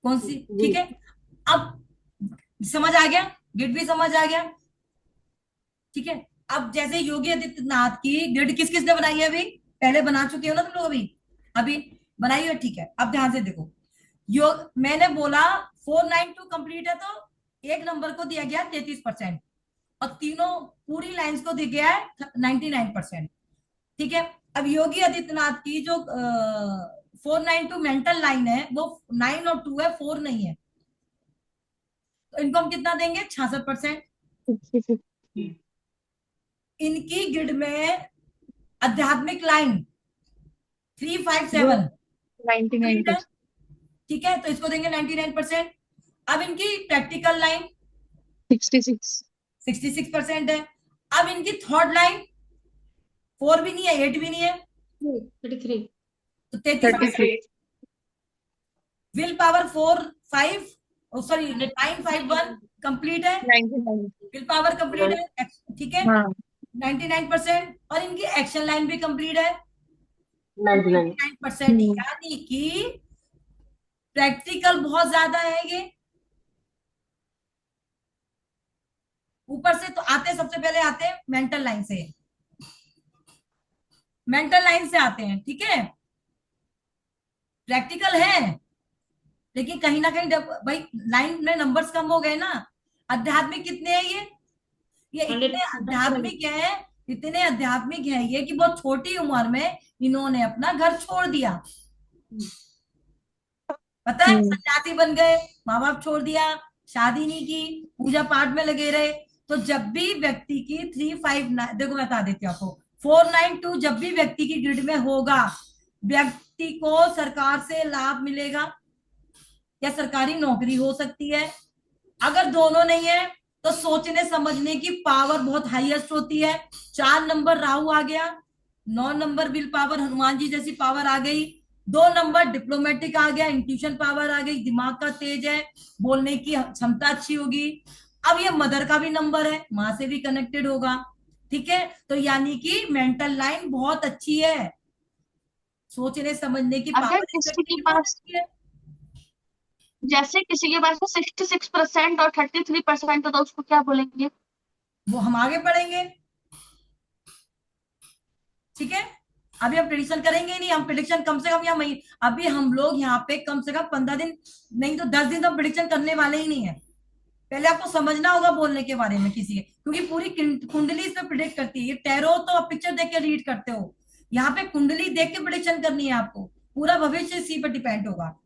कौन सी? जी। ठीक है, अब समझ आ गया, ग्रिड भी समझ आ गया, ठीक है। अब जैसे योगी आदित्यनाथ की ग्रिड किस किसने बनाई है? अभी पहले बना चुके हो ना तुम लोग, अभी अभी बनाई है, ठीक है। अब ध्यान से देखो, यो मैंने बोला 492 कंप्लीट है, तो एक नंबर को दिया गया 33%, और तीनों पूरी लाइंस को दिया गया है 99%, ठीक है। अब योगी आदित्यनाथ की जो 492 मेंटल लाइन है, वो 9 और 2 है, 4 नहीं है, तो इनको हम कितना देंगे? 66%। इनकी ग्रिड में आध्यात्मिक लाइन 357 कंप्लीट है, 99%। ठीक है, तो इसको देंगे 99%। अब इनकी प्रैक्टिकल लाइन 66। 66% है। अब इनकी थर्ड लाइन 4 भी नहीं है, 8 भी नहीं है, 33। तो 33%। 33। विल पावर 4 5 सॉरी 951 कंप्लीट है, 99। विल पावर कंप्लीट है, ठीक है, हाँ। 99%। और इनकी एक्शन लाइन भी कंप्लीट है 99। 99%, यानी कि प्रैक्टिकल बहुत ज्यादा है ये। ऊपर से तो आते, सबसे पहले आते हैं मेंटल लाइन से, मेंटल लाइन से आते हैं, ठीक है, प्रैक्टिकल है। लेकिन कहीं ना कहीं भाई लाइन में नंबर्स कम हो गए ना। आध्यात्मिक कितने हैं ये इतने 100%। आध्यात्मिक है, इतने आध्यात्मिक है ये कि बहुत छोटी उम्र में इन्होंने अपना घर छोड़ दिया। पता है, हम्म। सन्यासी बन गए, माँ बाप छोड़ दिया, शादी नहीं की, पूजा पाठ में लगे रहे। तो जब भी व्यक्ति की 359, देखो मैं बता देती हूँ आपको, 492 जब भी व्यक्ति की ग्रिड में होगा, व्यक्ति को सरकार से लाभ मिलेगा या सरकारी नौकरी हो सकती है। अगर दोनों नहीं है तो सोचने समझने की पावर बहुत हाईएस्ट होती है। 4 नंबर राहु आ गया, 9 number will power Hanuman ji जैसी पावर आ गई, 2 नंबर डिप्लोमेटिक आ गया, इंट्यूशन पावर आ गई, दिमाग का तेज है, बोलने की क्षमता अच्छी होगी। अब ये मदर का भी नंबर है, माँ से भी कनेक्टेड होगा। ठीक है, तो यानी कि मेंटल लाइन बहुत अच्छी है, सोचने समझने की अगर पावर इस किसी व्यक्ति के की बहुत पास, अच्छी है। जैसे किसी के पास में 66% और 33% हो, तो उसको क्या बोलेंगे? वो हम आगे पढ़ेंगे। ठीक है, अभी हम प्रिडिक्शन करेंगे ही नहीं, हम प्रिडिक्शन कम से कम या महीने, अभी हम लोग यहाँ पे कम से कम 15 दिन, नहीं तो 10 दिन तो प्रिडिक्शन करने वाले ही नहीं है। पहले आपको समझना होगा बोलने के बारे में किसी के, क्योंकि पूरी कुंडली इस पे प्रिडिक्ट करती है। ये टैरो तो आप पिक्चर देख के रीड करते हो, यहाँ पे कुंडली देख के प्रिडिक्शन करनी है आपको, पूरा भविष्य इसी पर डिपेंड होगा।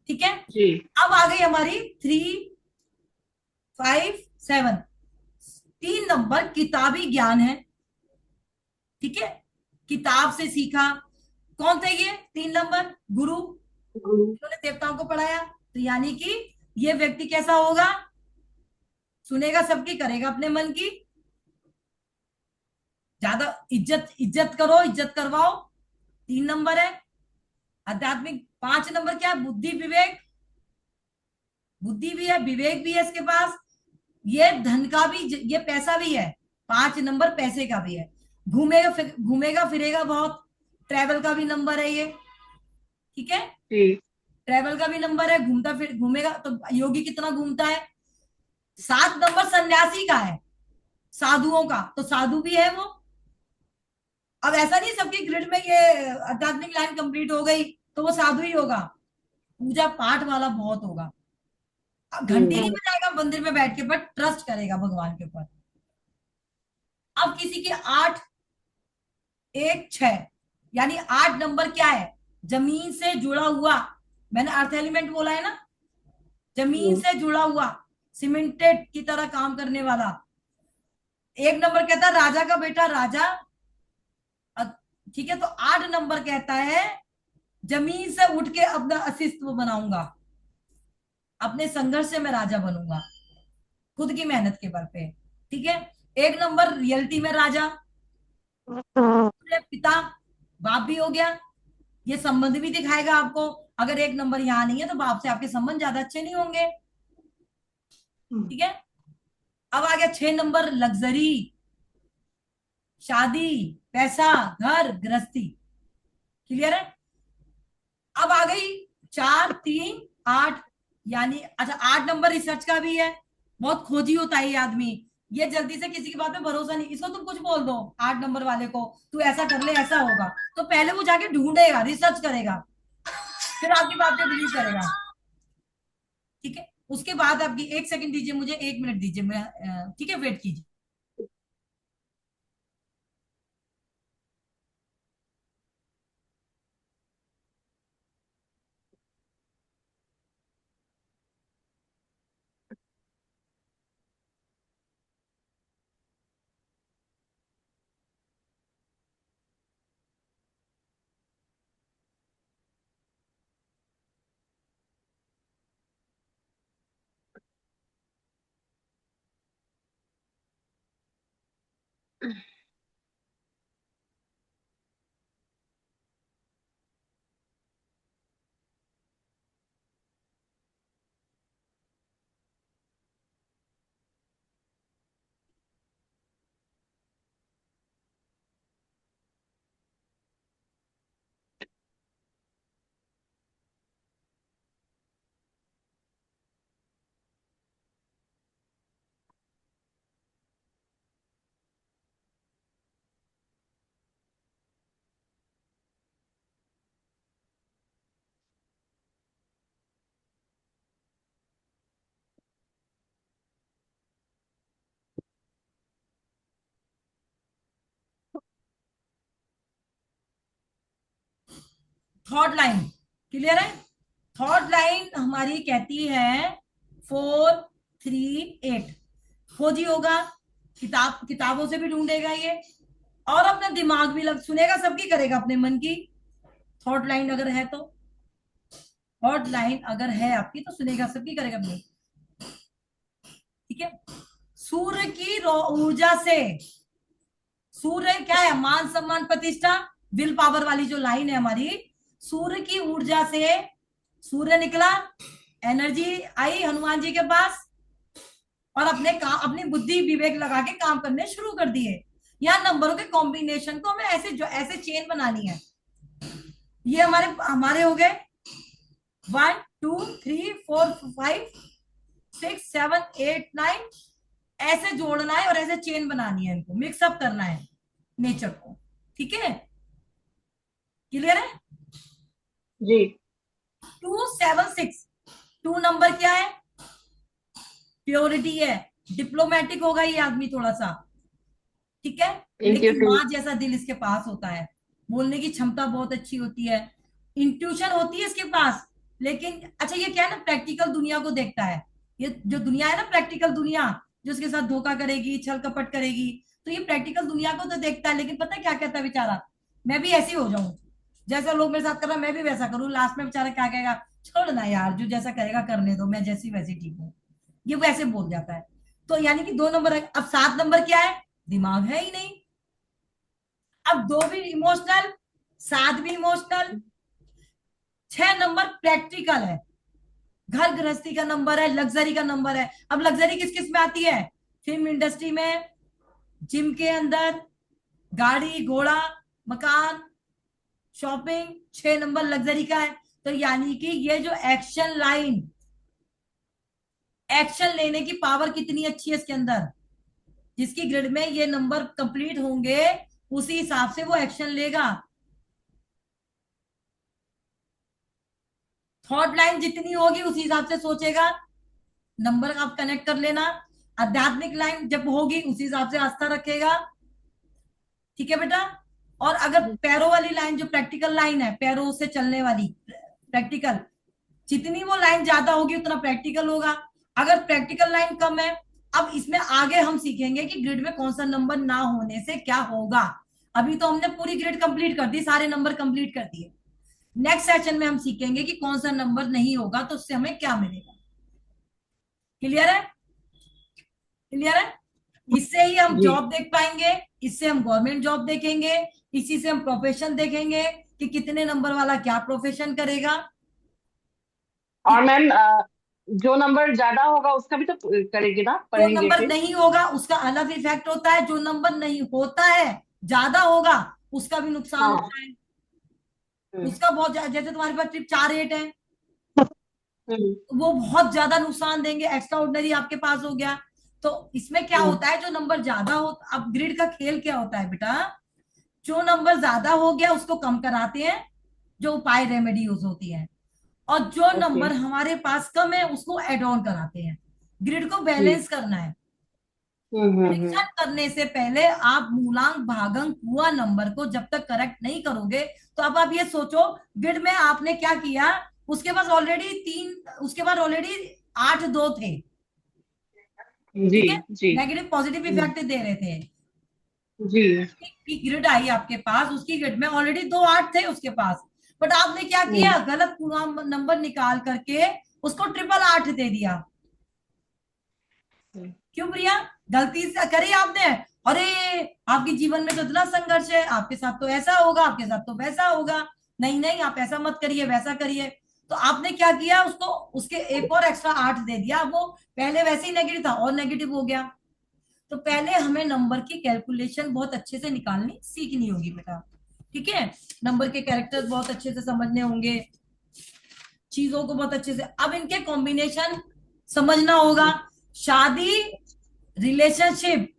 ठीक है, जी। अब आ गई हमारी 357, 3 नंबर किताबी ज्ञान है। ठीक है, किताब से सीखा, कौन थे ये 3 नंबर? गुरु, उन्होंने देवताओं को पढ़ाया। तो यानी कि ये व्यक्ति कैसा होगा? सुनेगा सबकी, करेगा अपने मन की, ज्यादा इज्जत इज्जत करो, इज्जत करवाओ। 3 नंबर है आध्यात्मिक। 5 नंबर क्या है? बुद्धि विवेक, बुद्धि भी है, विवेक भी है इसके पास, ये धन का भी, ये पैसा भी है। 5 नंबर पैसे का भी है, घूमेगा फिरेगा बहुत, ट्रैवल का भी नंबर है ये। ठीक है, जी। ट्रैवल का भी नंबर है, घूमता फिर घूमेगा। तो योगी कितना घूमता है? 7 नंबर सन्यासी का है, साधुओं का, तो साधु भी है वो। अब ऐसा नहीं सबकी ग्रिड में ये आध्यात्मिक लाइन कंप्लीट हो गई तो वो साधु ही होगा, पूजा पाठ वाला बहुत होगा। अब घंटी नहीं हम्म। बजाएगा मंदिर में बैठ के, बट ट्रस्ट करेगा भगवान के ऊपर। अब किसी की 8, 1, 6, यानी 8 नंबर क्या है? जमीन से जुड़ा हुआ, मैंने अर्थ एलिमेंट बोला है ना, जमीन हम्म। से जुड़ा हुआ, सीमेंटेड की तरह काम करने वाला। 1 नंबर कहता है राजा का बेटा राजा। ठीक है, तो 8 नंबर कहता है जमीन से उठ के अपना अस्तित्व बनाऊंगा, अपने संघर्ष से मैं राजा बनूंगा, खुद की मेहनत के बल पे। ठीक है, 1 नंबर रियलिटी में राजा, पिता, बाप भी हो गया, ये संबंध भी दिखाएगा आपको। अगर 1 नंबर यहाँ नहीं है तो बाप से आपके संबंध ज्यादा अच्छे नहीं होंगे। ठीक है, अब आ गया 6 नंबर लग्जरी, शादी, पैसा, घर गृहस्थी। क्लियर है? अब आ गई 4, 3, 8, यानी अच्छा 8 नंबर रिसर्च का भी है, बहुत खोजी होता है ये आदमी, ये जल्दी से किसी की बात पे भरोसा नहीं, इसको तुम कुछ बोल दो 8 नंबर वाले को, तू ऐसा कर ले ऐसा होगा, तो पहले वो जाके ढूंढेगा, रिसर्च करेगा, फिर आपकी बात पे बिलीव करेगा। ठीक है, उसके बाद आपकी 1 सेकंड दीजिए मुझे, 1 मिनट दीजिए, मैं ठीक है वेट कीजिए। थर्ड लाइन क्लियर है? थर्ड लाइन हमारी कहती है 4 3 8। खोजी होगा, किताबों से भी ढूंढेगा ये, और अपना दिमाग भी लग सुनेगा, सबकी करेगा अपने मन की। थर्ड लाइन अगर है तो, थर्ड लाइन अगर है आपकी तो सुनेगा सबकी, करेगा अपनी। ठीक है। सूर्य की ऊर्जा से, सूर्य क्या है? मान सम्मान प्रतिष्ठा, विल पावर वाली जो लाइन है हमारी, सूर्य की ऊर्जा से सूर्य निकला, एनर्जी आई हनुमान जी के पास, और अपने काम, अपनी बुद्धि विवेक लगा के काम करने शुरू कर दिए। यहाँ नंबरों के कॉम्बिनेशन को हमें ऐसे जो ऐसे चेन बनानी है। ये हमारे हमारे हो गए 1 2 3 4 5 6 7 8 9, ऐसे जोड़ना है और ऐसे चेन बनानी है, इनको मिक्सअप करना है नेचर को। ठीक है, क्लियर है? जी 2 7 6, 2 नंबर क्या है? प्योरिटी है, डिप्लोमेटिक होगा ये आदमी थोड़ा सा। ठीक है, लेकिन इंट्यूटिव। माँ जैसा दिल इसके पास होता है, बोलने की क्षमता बहुत अच्छी होती है, इंट्यूशन होती है इसके पास। लेकिन अच्छा ये क्या है ना, प्रैक्टिकल दुनिया को देखता है। ये जो दुनिया है ना, प्रैक्टिकल दुनिया, जो उसके साथ धोखा करेगी, छल कपट करेगी, तो ये प्रैक्टिकल दुनिया को तो देखता है। लेकिन पता है क्या कहता है बेचारा? मैं भी ऐसी हो जाऊं, जैसा लोग मेरे साथ कर रहा है मैं भी वैसा करूं। लास्ट में बेचारा क्या कहेगा? छोड़ ना यार, जो जैसा करेगा करने दो, मैं जैसी वैसी ठीक हूँ। ये वैसे बोल जाता है। तो यानी कि 2 नंबर है। अब 7 नंबर क्या है? दिमाग है ही नहीं। अब 2 भी इमोशनल, 7 भी इमोशनल, 6 नंबर प्रैक्टिकल है, घर गृहस्थी का नंबर है, लग्जरी का नंबर है। अब लग्जरी किस किस में आती है? फिल्म इंडस्ट्री में, जिम के अंदर, गाड़ी घोड़ा, मकान, शॉपिंग, 6 नंबर लग्जरी का है। तो यानी कि ये जो एक्शन लाइन, एक्शन लेने की पावर कितनी अच्छी है इसके अंदर। जिसकी ग्रिड में ये नंबर कंप्लीट होंगे उसी हिसाब से वो एक्शन लेगा। थॉट लाइन जितनी होगी उसी हिसाब से सोचेगा, नंबर आप कनेक्ट कर लेना। आध्यात्मिक लाइन जब होगी उसी हिसाब से आस्था रखेगा। ठीक है बेटा? और अगर पैरों वाली लाइन, जो प्रैक्टिकल लाइन है, पैरों से चलने वाली प्रैक्टिकल, जितनी वो लाइन ज्यादा होगी उतना प्रैक्टिकल होगा। अगर प्रैक्टिकल लाइन कम है, अब इसमें आगे हम सीखेंगे कि ग्रिड में कौन सा नंबर ना होने से क्या होगा। अभी तो हमने पूरी ग्रिड कंप्लीट कर दी, सारे नंबर कंप्लीट कर दिए। नेक्स्ट सेशन में हम सीखेंगे कि कौन सा नंबर नहीं होगा तो उससे हमें क्या मिलेगा। क्लियर है? क्लियर है? इससे ही हम जी। जॉब देख पाएंगे, इससे हम गवर्नमेंट जॉब देखेंगे, इसी से हम प्रोफेशन देखेंगे कि कितने नंबर वाला क्या प्रोफेशन करेगा। और ठीक है? मैम जो नंबर ज्यादा होगा उसका भी तो करेगी ना, जो पढ़ेंगे नंबर फिर। नहीं होगा उसका अलग इफेक्ट होता है, जो नंबर नहीं होता है ज्यादा होगा उसका भी नुकसान हाँ। होता है। हम्म। उसका बहुत जैसे तुम्हारे पास सिर्फ 4 8 है, हम्म। वो बहुत ज्यादा नुकसान देंगे। एक्स्ट्रा ऑर्डिनरी आपके पास हो गया। तो इसमें क्या हम्म। होता है, जो नंबर ज्यादा हो, अब ग्रिड का खेल क्या होता है बेटा? जो नंबर ज्यादा हो गया उसको कम कराते हैं, जो उपाय रेमेडी यूज होती है, और जो ओके। नंबर हमारे पास कम है उसको एड ऑन कराते हैं। ग्रिड को जी। बैलेंस करना है। हम्म। परीक्षण करने से पहले आप मूलांक भागांक हुआ नंबर को जब तक करेक्ट नहीं करोगे, तो अब आप ये सोचो, ग्रिड में आपने क्या किया, उसके पास ऑलरेडी 3, उसके बाद ऑलरेडी 8 2 थे। जी। ठीक है, जी। नेगेटिव पॉजिटिव हम्म। इफेक्ट दे रहे थे। जी। की ग्रिड आई आपके पास, उसकी ग्रिड में ऑलरेडी 2 8 थे उसके पास, बट आपने क्या हम्म। किया, गलत पूरा नंबर निकाल करके उसको 8 8 दे दिया। क्यों प्रिया? गलती से करी आपने? अरे आपके जीवन में तो इतना संघर्ष है, आपके साथ तो ऐसा होगा, आपके साथ तो वैसा होगा, नहीं नहीं आप ऐसा मत करिए, वैसा करिए। तो आपने क्या किया, उसको उसके एक और एक्स्ट्रा 8 दे दिया। वो पहले वैसे ही नेगेटिव था और नेगेटिव हो गया। तो पहले हमें नंबर की कैलकुलेशन बहुत अच्छे से निकालनी सीखनी होगी बेटा। ठीक है, नंबर के कैरेक्टर्स बहुत अच्छे से समझने होंगे, चीजों को बहुत अच्छे से, अब इनके कॉम्बिनेशन समझना होगा। शादी, रिलेशनशिप,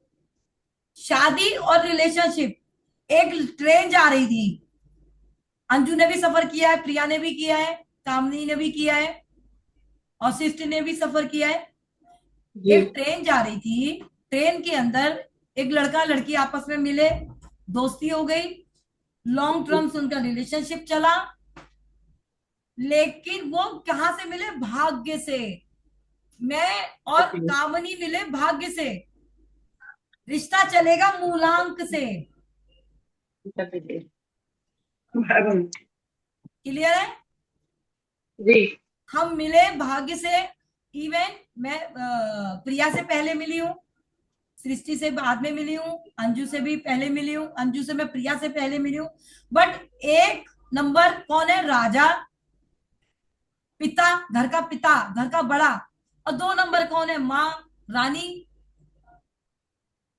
शादी और रिलेशनशिप, एक ट्रेन जा रही थी। अंजू ने भी सफर किया है, प्रिया ने भी किया है, कामनी ने भी किया है, और सिस्टर ने भी सफर किया है। जी। एक ट्रेन जा रही थी, ट्रेन के अंदर एक लड़का लड़की आपस में मिले, दोस्ती हो गई, लॉन्ग टर्म से उनका रिलेशनशिप चला। लेकिन वो कहाँ से मिले? भाग्य से। मैं और ओके। कामनी मिले भाग्य से। रिश्ता चलेगा मूलांक से। क्लियर है? जी। हम मिले भाग्य से। इवन मैं प्रिया से पहले मिली हूँ, सृष्टि से बाद में मिली हूँ, अंजू से भी पहले मिली हूँ, अंजू से मैं प्रिया से पहले मिली हूँ। बट एक नंबर कौन है? राजा, पिता, घर का पिता, घर का बड़ा। और 2 नंबर कौन है? माँ, रानी,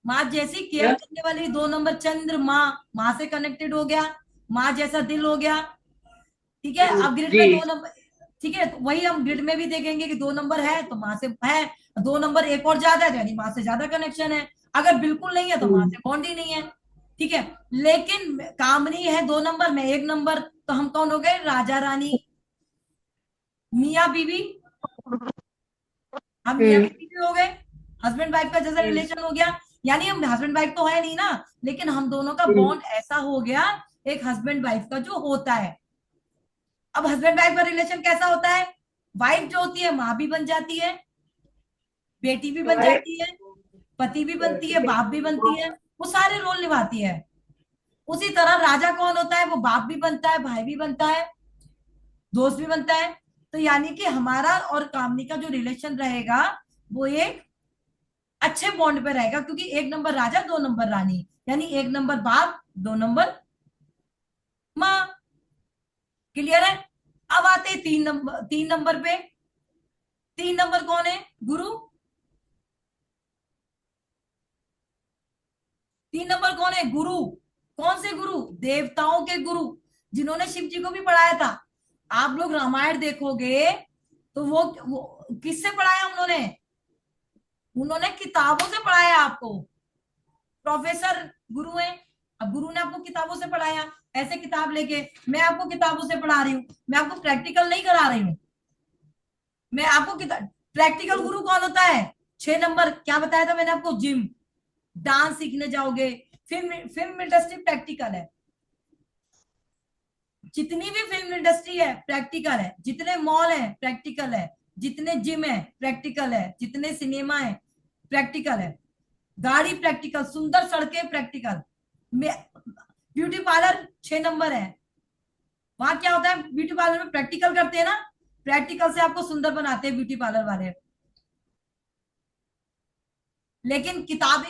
माँ जैसी केयर करने वाली। 2 नंबर चंद्र, माँ, माँ से कनेक्टेड हो गया, माँ जैसा दिल हो गया। ठीक है, अब ग्रिड जी। में 2 नंबर। ठीक है, तो वही हम ग्रिड में भी देखेंगे कि 2 नंबर है तो माँ से है, 2 नंबर एक और ज्यादा है तो यानी माँ से ज्यादा कनेक्शन है। अगर बिल्कुल नहीं है तो माँ से बॉन्ड ही नहीं है। ठीक है, लेकिन कामनी है 2 नंबर में 1 नंबर, तो हम कौन हो गए? राजा रानी, मियाँ बीवी। हम मियाँ हम्म। बीवी भी हो गए, हस्बैंड वाइफ का जैसा हम्म। रिलेशन हो गया। यानी हम हस्बैंड वाइफ तो है नहीं ना, लेकिन हम दोनों का हम्म। बॉन्ड ऐसा हो गया, एक हस्बैंड वाइफ का जो होता है। अब हस्बैंड वाइफ का रिलेशन कैसा होता है? वाइफ जो होती है माँ भी बन जाती है, बेटी भी बन हमारे। जाती है, पति भी बनती है, बाप भी बनती है, वो सारे रोल निभाती है। उसी तरह राजा कौन होता है? वो बाप भी बनता है, भाई भी बनता है, दोस्त भी बनता है। तो यानी कि हमारा और कामनी का जो रिलेशन रहेगा वो एक अच्छे बॉन्ड पे रहेगा, क्योंकि 1 नंबर राजा, 2 नंबर रानी, यानी 1 नंबर बाप, 2 नंबर माँ। क्लियर है? अब आते हैं 3 नंबर, 3 नंबर पे। 3 नंबर कौन है? गुरु। 3 नंबर कौन है? गुरु। कौन से गुरु? देवताओं के गुरु, जिन्होंने शिव जी को भी पढ़ाया था। आप लोग रामायण देखोगे तो वो किससे पढ़ाया उन्होंने? उन्होंने किताबों से पढ़ाया आपको। प्रोफेसर गुरु है। अब गुरु ने आपको किताबों से पढ़ाया, ऐसे किताब लेके मैं आपको किताबों से पढ़ा रही हूँ, मैं आपको प्रैक्टिकल नहीं करा रही हूँ। मैं आपको किताब, प्रैक्टिकल गुरु कौन होता है? 6 नंबर क्या बताया था मैंने आपको? जिम, डांस सीखने जाओगे, फिल्म फिल्म इंडस्ट्री प्रैक्टिकल है। जितनी भी फिल्म इंडस्ट्री है प्रैक्टिकल है, जितने मॉल है प्रैक्टिकल है, जितने जिम है प्रैक्टिकल है, जितने सिनेमा है प्रैक्टिकल है, गाड़ी प्रैक्टिकल, सुंदर सड़कें प्रैक्टिकल, ब्यूटी पार्लर 6 नंबर है। वहां क्या होता है? ब्यूटी पार्लर में प्रैक्टिकल करते हैं ना, प्रैक्टिकल से आपको सुंदर बनाते हैं ब्यूटी पार्लर वाले। लेकिन किताबें,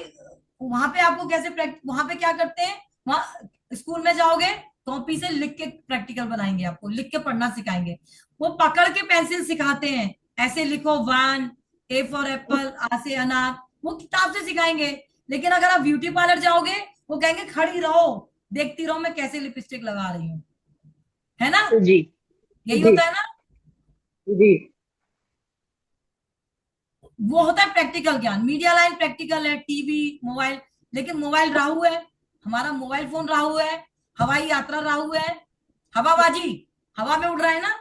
वहां पे आपको कैसे वहां पे क्या करते हैं? वहां स्कूल में जाओगे, कॉपी से लिख के प्रैक्टिकल बनाएंगे, आपको लिख के पढ़ना सिखाएंगे। वो पकड़ के पेंसिल सिखाते हैं, ऐसे लिखो 1, ए फॉर एप्पल, आ से अनार, वो किताब से सिखाएंगे। लेकिन अगर आप ब्यूटी पार्लर जाओगे, वो कहेंगे खड़ी रहो, देखती रहो मैं कैसे लिपस्टिक लगा रही हूँ। है ना? जी। यही जी। होता है ना? जी। वो होता है प्रैक्टिकल ज्ञान। मीडिया लाइन प्रैक्टिकल है, टीवी, मोबाइल। लेकिन मोबाइल राहु है, हमारा मोबाइल फोन राहु है, हवाई यात्रा राहु है, हवाबाजी, हवा में उड़ रहा है ना,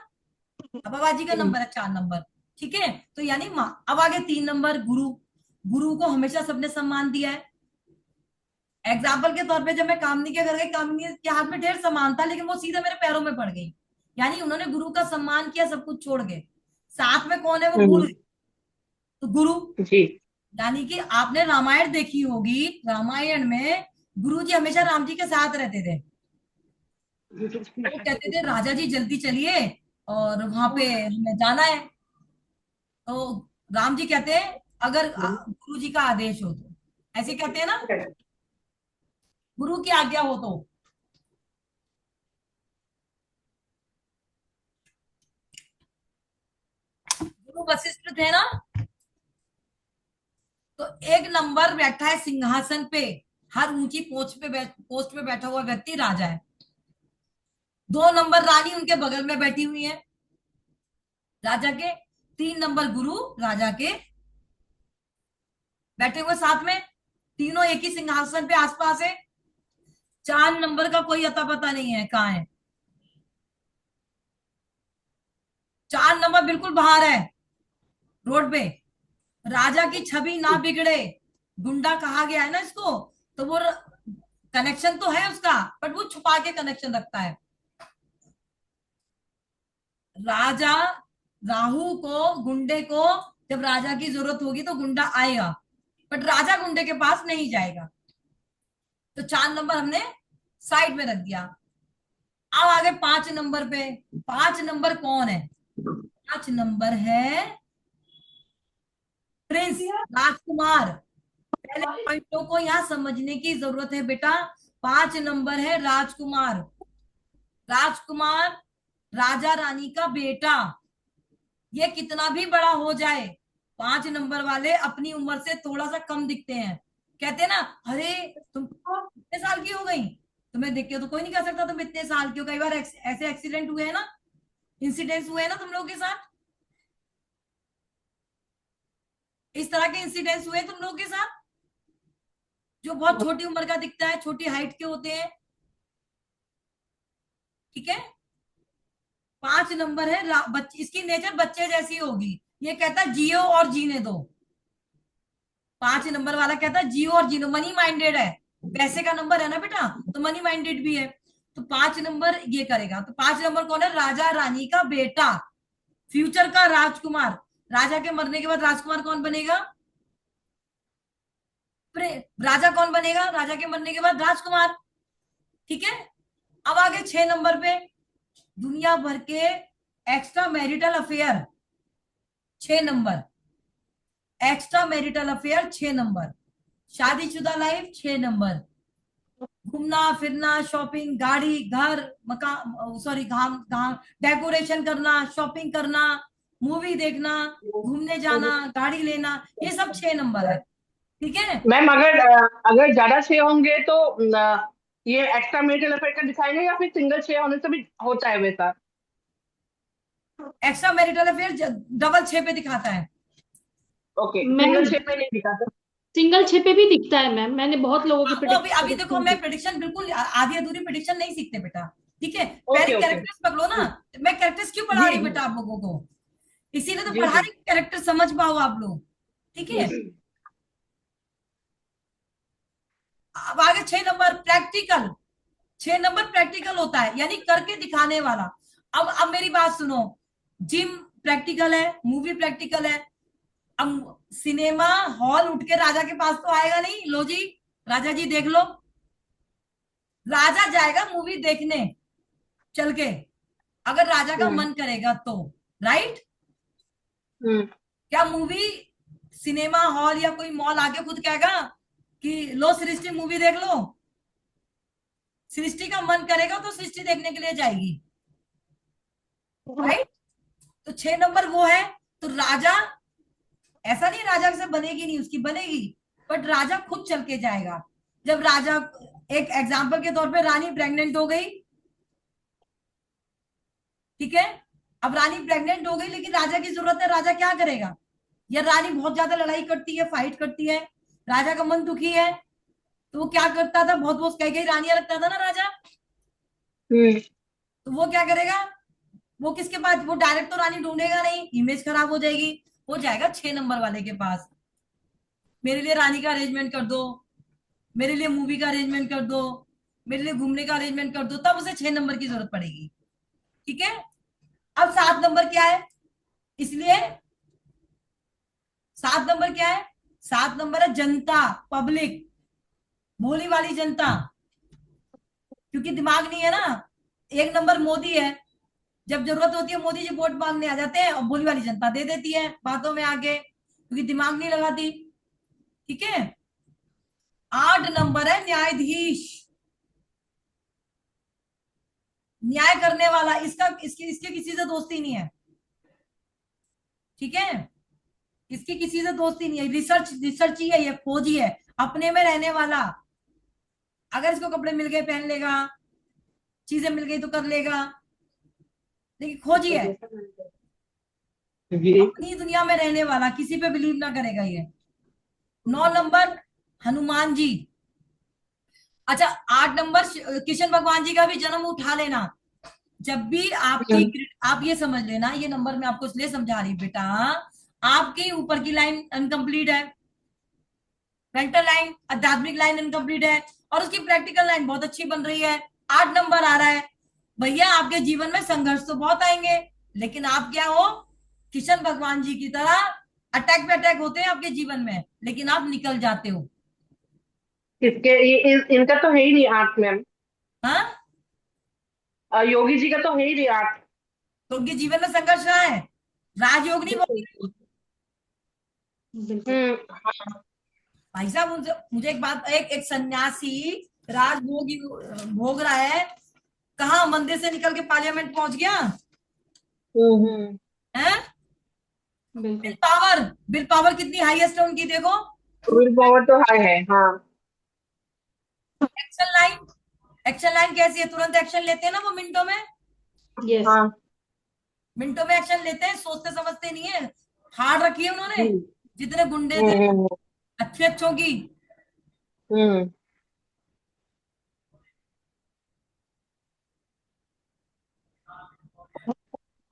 हवाबाजी का नंबर है 4 नंबर। ठीक है, तो यानी माँ। अब आगे 3 नंबर गुरु। गुरु को हमेशा सबने सम्मान दिया है। एग्जाम्पल के तौर पे जब मैं कामनी के घर गई, कामनी के हाथ में ढेर सामान था, लेकिन वो सीधे मेरे पैरों में पड़ गई। यानी उन्होंने गुरु का सम्मान किया, सब कुछ छोड़ के। साथ में कौन है वो भूल गए, तो गुरु। जी। यानी कि आपने रामायण देखी होगी, रामायण में गुरु जी हमेशा राम जी के साथ रहते थे। वो कहते थे राजा जी जल्दी चलिए और वहां पे हमें जाना है। तो राम जी कहते हैं अगर गुरु जी का आदेश हो तो, ऐसे कहते हैं ना, गुरु की आज्ञा हो तो। गुरु वशिष्ठ थे ना। तो 1 नंबर बैठा है सिंहासन पे, हर ऊंची पोस्ट पे बैठा हुआ व्यक्ति राजा है। 2 नंबर रानी उनके बगल में बैठी हुई है, राजा के। 3 नंबर गुरु राजा के बैठे हुए साथ में, तीनों एक ही सिंहासन पे आसपास है। 4 नंबर का कोई अता पता नहीं है कहाँ है। 4 नंबर बिल्कुल बाहर है, रोड पे। राजा की छवि ना बिगड़े, गुंडा कहा गया है ना इसको। तो वो कनेक्शन तो है उसका, बट वो छुपा के कनेक्शन रखता है। राजा, राहु को, गुंडे को, जब राजा की जरूरत होगी तो गुंडा आएगा, बट राजा गुंडे के पास नहीं जाएगा। तो 4 नंबर हमने साइड में रख दिया। अब आगे 5 नंबर पे। 5 नंबर कौन है? 5 नंबर है प्रिंस, राजकुमार। पहले पॉइंटों को यहां समझने की जरूरत है बेटा। 5 नंबर है राजकुमार। राजकुमार राजा रानी का बेटा। ये कितना भी बड़ा हो जाए, 5 नंबर वाले अपनी उम्र से थोड़ा सा कम दिखते हैं। कहते हैं ना, अरे तुम कितने साल की हो गई, तुम्हें देख के तो कोई नहीं कह सकता तुम इतने साल की हो। कई बार ऐसे एक्सीडेंट हुए हैं ना, इंसिडेंट्स हुए हैं ना तुम लोगों के साथ, इस तरह के इंसिडेंट्स हुए हैं तुम लोगों के साथ, जो बहुत छोटी उम्र का दिखता है, छोटी हाइट के होते हैं। ठीक है। 5 नंबर है इसकी नेचर बच्चे जैसी होगी। ये कहता है जियो और जीने दो। 5 नंबर वाला कहता है जियो और जीनो, मनी माइंडेड है। पैसे का नंबर है ना बेटा, तो मनी माइंडेड भी है। तो 5 नंबर ये करेगा। तो 5 नंबर कौन है? राजा रानी का बेटा, फ्यूचर का राजकुमार। राजा के मरने के बाद राजकुमार कौन बनेगा? राजा कौन बनेगा राजा के मरने के बाद? राजकुमार। ठीक है। अब आगे 6 नंबर पे, दुनिया भर के extra marital affair. 6 number extra marital affair. 6 number शादीशुदा लाइफ। 6 नंबर घूमना फिरना, शॉपिंग, गाड़ी, घर, मकान, सॉरी, घाम घाम, डेकोरेशन करना, शॉपिंग करना, मूवी देखना, घूमने जाना, गाड़ी लेना, ये सब 6 नंबर है। ठीक है। मैम अगर अगर ज्यादा 6 होंगे तो ये एक्स्ट्रा मैरिटल अफेयर का दिखाएंगे या फिर सिंगल 6 होने से भी होता है वैसा? एक्स्ट्रा मैरिटल अफेयर डबल 6 पे दिखाता है। ओके, मैम सिंगल 6 पे नहीं दिखाता। सिंगल 6 पे भी दिखता है मैम, मैंने बहुत लोगों के आपको अभी अभी देखो, प्रेडिक्शन मैं प्रेडिक्शन बिल्कुल आधी अधूरी प्रेडिक्शन नहीं सीखते बेटा। ठीक है, पहले ओके ओके। कैरेक्टर्स पकड़ो ना। मैं कैरेक्टर्स क्यों पढ़ा जी रही हूँ जी बेटा आप लोगों को? इसीलिए तो जी पढ़ा जी रही, कैरेक्टर समझ पाओ आप लोग। ठीक है। अब आगे 6 नंबर प्रैक्टिकल। 6 नंबर प्रैक्टिकल होता है, यानी करके दिखाने वाला। अब मेरी बात सुनो, जिम प्रैक्टिकल है, मूवी प्रैक्टिकल है। अब सिनेमा हॉल उठ के राजा के पास तो आएगा नहीं, लो जी राजा जी देख लो। राजा जाएगा मूवी देखने चल के, अगर राजा का हम्म मन करेगा तो। राइट। हम्म क्या मूवी, सिनेमा हॉल या कोई मॉल आके खुद कहेगा कि लो सृष्टि मूवी देख लो? सृष्टि का मन करेगा तो सृष्टि देखने के लिए जाएगी। राइट। तो 6 नंबर वो है। तो राजा, ऐसा नहीं राजा से बनेगी नहीं, उसकी बनेगी, बट राजा खुद चल के जाएगा। जब राजा, एक एग्जाम्पल के तौर पे, रानी प्रेग्नेंट हो गई। ठीक है। अब रानी प्रेग्नेंट हो गई, लेकिन राजा की जरूरत है, राजा क्या करेगा? या रानी बहुत ज्यादा लड़ाई करती है, फाइट करती है, राजा का मन दुखी है, तो वो क्या करता था? बहुत बहुत कई कई रानियां रखता था ना राजा। हम्म तो वो क्या करेगा? वो किसके पास? वो डायरेक्ट तो रानी ढूंढेगा नहीं, इमेज खराब हो जाएगी। वो जाएगा 6 नंबर वाले के पास, मेरे लिए रानी का अरेंजमेंट कर दो, मेरे लिए मूवी का अरेंजमेंट कर दो, मेरे लिए घूमने का अरेंजमेंट कर दो। तब उसे 6 नंबर की जरूरत पड़ेगी। ठीक है। अब 7 नंबर क्या है? इसलिए 7 नंबर क्या है? 7 नंबर है जनता, पब्लिक, भोली वाली जनता। क्योंकि दिमाग नहीं है ना। 1 नंबर मोदी है, जब जरूरत होती है मोदी जी वोट मांगने आ जाते हैं, और भोली वाली जनता दे देती है बातों में आके, क्योंकि दिमाग नहीं लगाती। ठीक है। 8 नंबर है न्यायाधीश, न्याय करने वाला। इसका इसकी इसके किसी से दोस्ती नहीं है। ठीक है। इसकी किसी से दोस्ती नहीं है, रिसर्च रिसर्च ही है, ये खोज ही है, अपने में रहने वाला। अगर इसको कपड़े मिल गए पहन लेगा, चीजें मिल गई तो कर लेगा, लेकिन खोज ही है, जी अपनी दुनिया में रहने वाला, किसी पे बिलीव ना करेगा ये। 9 नंबर हनुमान जी। अच्छा, 8 नंबर किशन भगवान जी का भी जन्म उठा लेना। जब भी आपकी, आप ये समझ लेना, ये नंबर मैं आपको इसलिए समझा रही बेटा, आपके ऊपर की लाइन अनकंप्लीट है, मेंटल लाइन, आध्यात्मिक लाइन इनकम्प्लीट है, और उसकी प्रैक्टिकल लाइन बहुत अच्छी बन रही है। 8 नंबर आ रहा है, भैया आपके जीवन में संघर्ष तो बहुत आएंगे, लेकिन आप क्या हो, किशन भगवान जी की तरह अटैक पे अटैक होते हैं आपके जीवन में, लेकिन आप निकल जाते हो। इसके इनका तो है ही नहीं आर्ट मैम। हाँ, योगी जी का तो है ही नहीं आर्ट। तो उनके जीवन में संघर्ष रहा है, राजयोग नहीं बोल रही। बिल्कुल। बिल्कुल। हम्म। भाई साहब, उनसे मुझे एक बात, एक एक सन्यासी राजभोग भोग रहा है, कहाँ मंदिर से निकल के पार्लियामेंट पहुंच गया हम्म। है। बिल बिल्कुल। पावर, बिल पावर कितनी हाईएस्ट है उनकी, देखो। विल पावर तो हाई है, हाँ। एक्शन लाइन, एक्शन लाइन कैसी है, तुरंत एक्शन लेते हैं ना वो, मिनटों में, यस। हाँ मिनटों में एक्शन लेते हैं, सोचते समझते नहीं है। फाड़ रखी है उन्होंने, जी। जितने गुंडे थे हम्म। अच्छे अच्छों की। हम्म।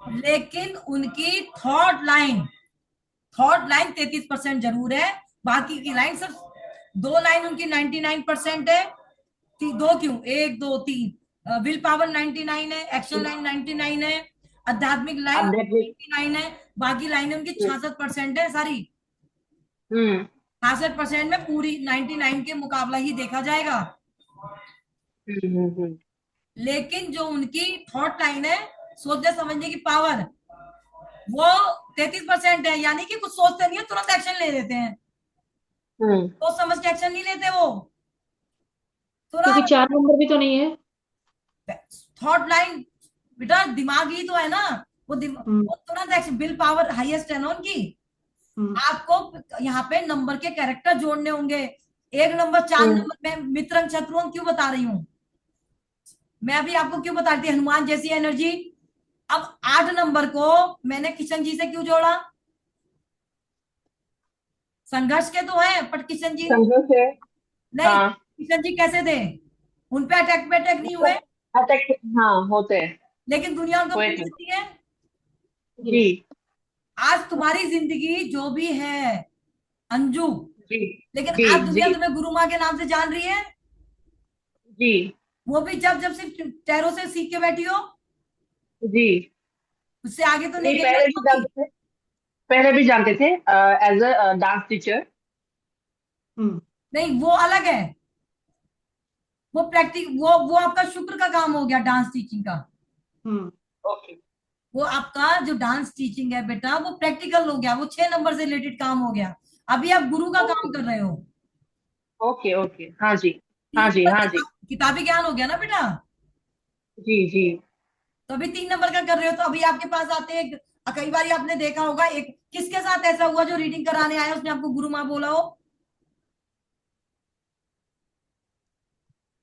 लेकिन उनकी थॉट लाइन 33% जरूर है, बाकी की लाइन सिर्फ दो लाइन उनकी 99% है। दो क्यों, एक दो तीन, विल पावर 99 है, एक्शन लाइन 99 है, आध्यात्मिक लाइन आध्यात्मिक। 99 है, बाकी लाइनें उनकी 66% है सारी। हम्म 66% में पूरी 99 के मुकाबला ही देखा जाएगा। हम्म। लेकिन जो उनकी थॉट लाइन है, सोचने समझने की पावर, वो 33% है, यानी कि कुछ सोचते नहीं है, तुरंत एक्शन ले लेते हैं। हम्म। सोच समझ के एक्शन नहीं लेते वो, क्योंकि तुरंत। 4 नंबर भी तो नहीं है। थॉट लाइन, बेटा दिमाग ही तो है ना, हम्म। वो तुरंत एक्शन, बिल पावर हाईएस्ट है ना उनकी। हम्म। आपको यहाँ पे नंबर के कैरेक्टर जोड़ने होंगे, एक नंबर, चार हम्म। नंबर में मित्रंग शत्रुंग क्यों बता रही हूँ, मैं अभी आपको क्यों बता रही थी, हनुमान जैसी एनर्जी। अब 8 नंबर को मैंने किशन जी से क्यों जोड़ा, संघर्ष के तो है, पर किशन जी संघर्ष है। नहीं, हाँ। किशन जी कैसे थे, उन पे अटैक नहीं हुए, अटैक। हाँ होते हैं। लेकिन दुनिया उनको हुए पूछ थे। सकती है। जी। यस। आज तुम्हारी जिंदगी जो भी है अंजू, जी। लेकिन जी। आज दुनिया जी। तुम्हें गुरु माँ के नाम से जान रही है, जी। वो भी जब जब से टैरो से सीख के बैठी हो, जी। उससे आगे तो नहीं नहीं, गई ना पहले भी कभी। जानते थे। पहले भी जानते थे एज अ डांस टीचर। हम्म। नहीं, वो अलग है, वो प्रैक्टिक, वो आपका शुक्र का काम हो गया डांस टीचिंग का। हम्म। ओके। वो आपका जो डांस टीचिंग है बेटा, वो प्रैक्टिकल हो गया, वो 6 नंबर से रिलेटेड काम हो गया। अभी आप गुरु का काम ओके। कर रहे हो। ओके। ओके। हाँ जी। हाँ तीन जी। नंबर हाँ जी। किताबी ज्ञान हो गया ना बेटा। जी। जी। तो अभी 3 नंबर का कर रहे हो, तो अभी आपके पास आते हैं, कई बार आपने देखा होगा, एक किसके साथ ऐसा हुआ जो रीडिंग कराने आया, उसने आपको गुरु माँ बोला हो।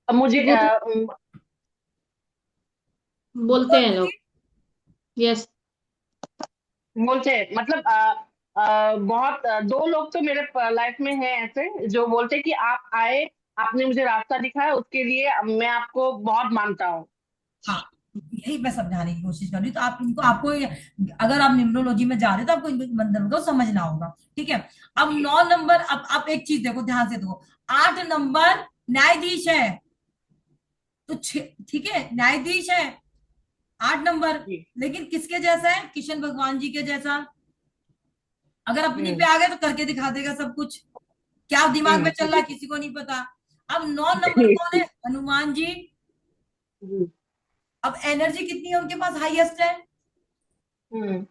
अब मुझे वो तो बोलते बोलो हैं जी। लोग। यस। बोलते हैं मतलब बहुत दो लोग तो मेरे लाइफ में हैं ऐसे जो बोलते हैं कि आप आए, आपने मुझे रास्ता दिखाया, उसके लिए मैं आपको बहुत मानता हूँ। हाँ, यही मैं समझाने की कोशिश कर रही हूँ, तो आप इनको, आपको अगर आप न्यूमरोलॉजी में जा रहे हो तो आपको इनको मंत्र को समझना होगा, ठीक है। अब 9 नंबर, अब आप एक चीज देखो, ध्यान से देखो, 8 नंबर न्यायाधीश है, तो ठीक है, न्यायाधीश है 8 नंबर, जी। लेकिन किसके जैसा है, किशन भगवान जी के जैसा। अगर अपनी पे हम्म। आ गए तो करके दिखा देगा सब कुछ, क्या दिमाग में चल रहा जी। है किसी को नहीं पता। अब 9 नंबर कौन है, हनुमान जी। जी। अब एनर्जी कितनी है उनके पास, हाईएस्ट है। हम्म।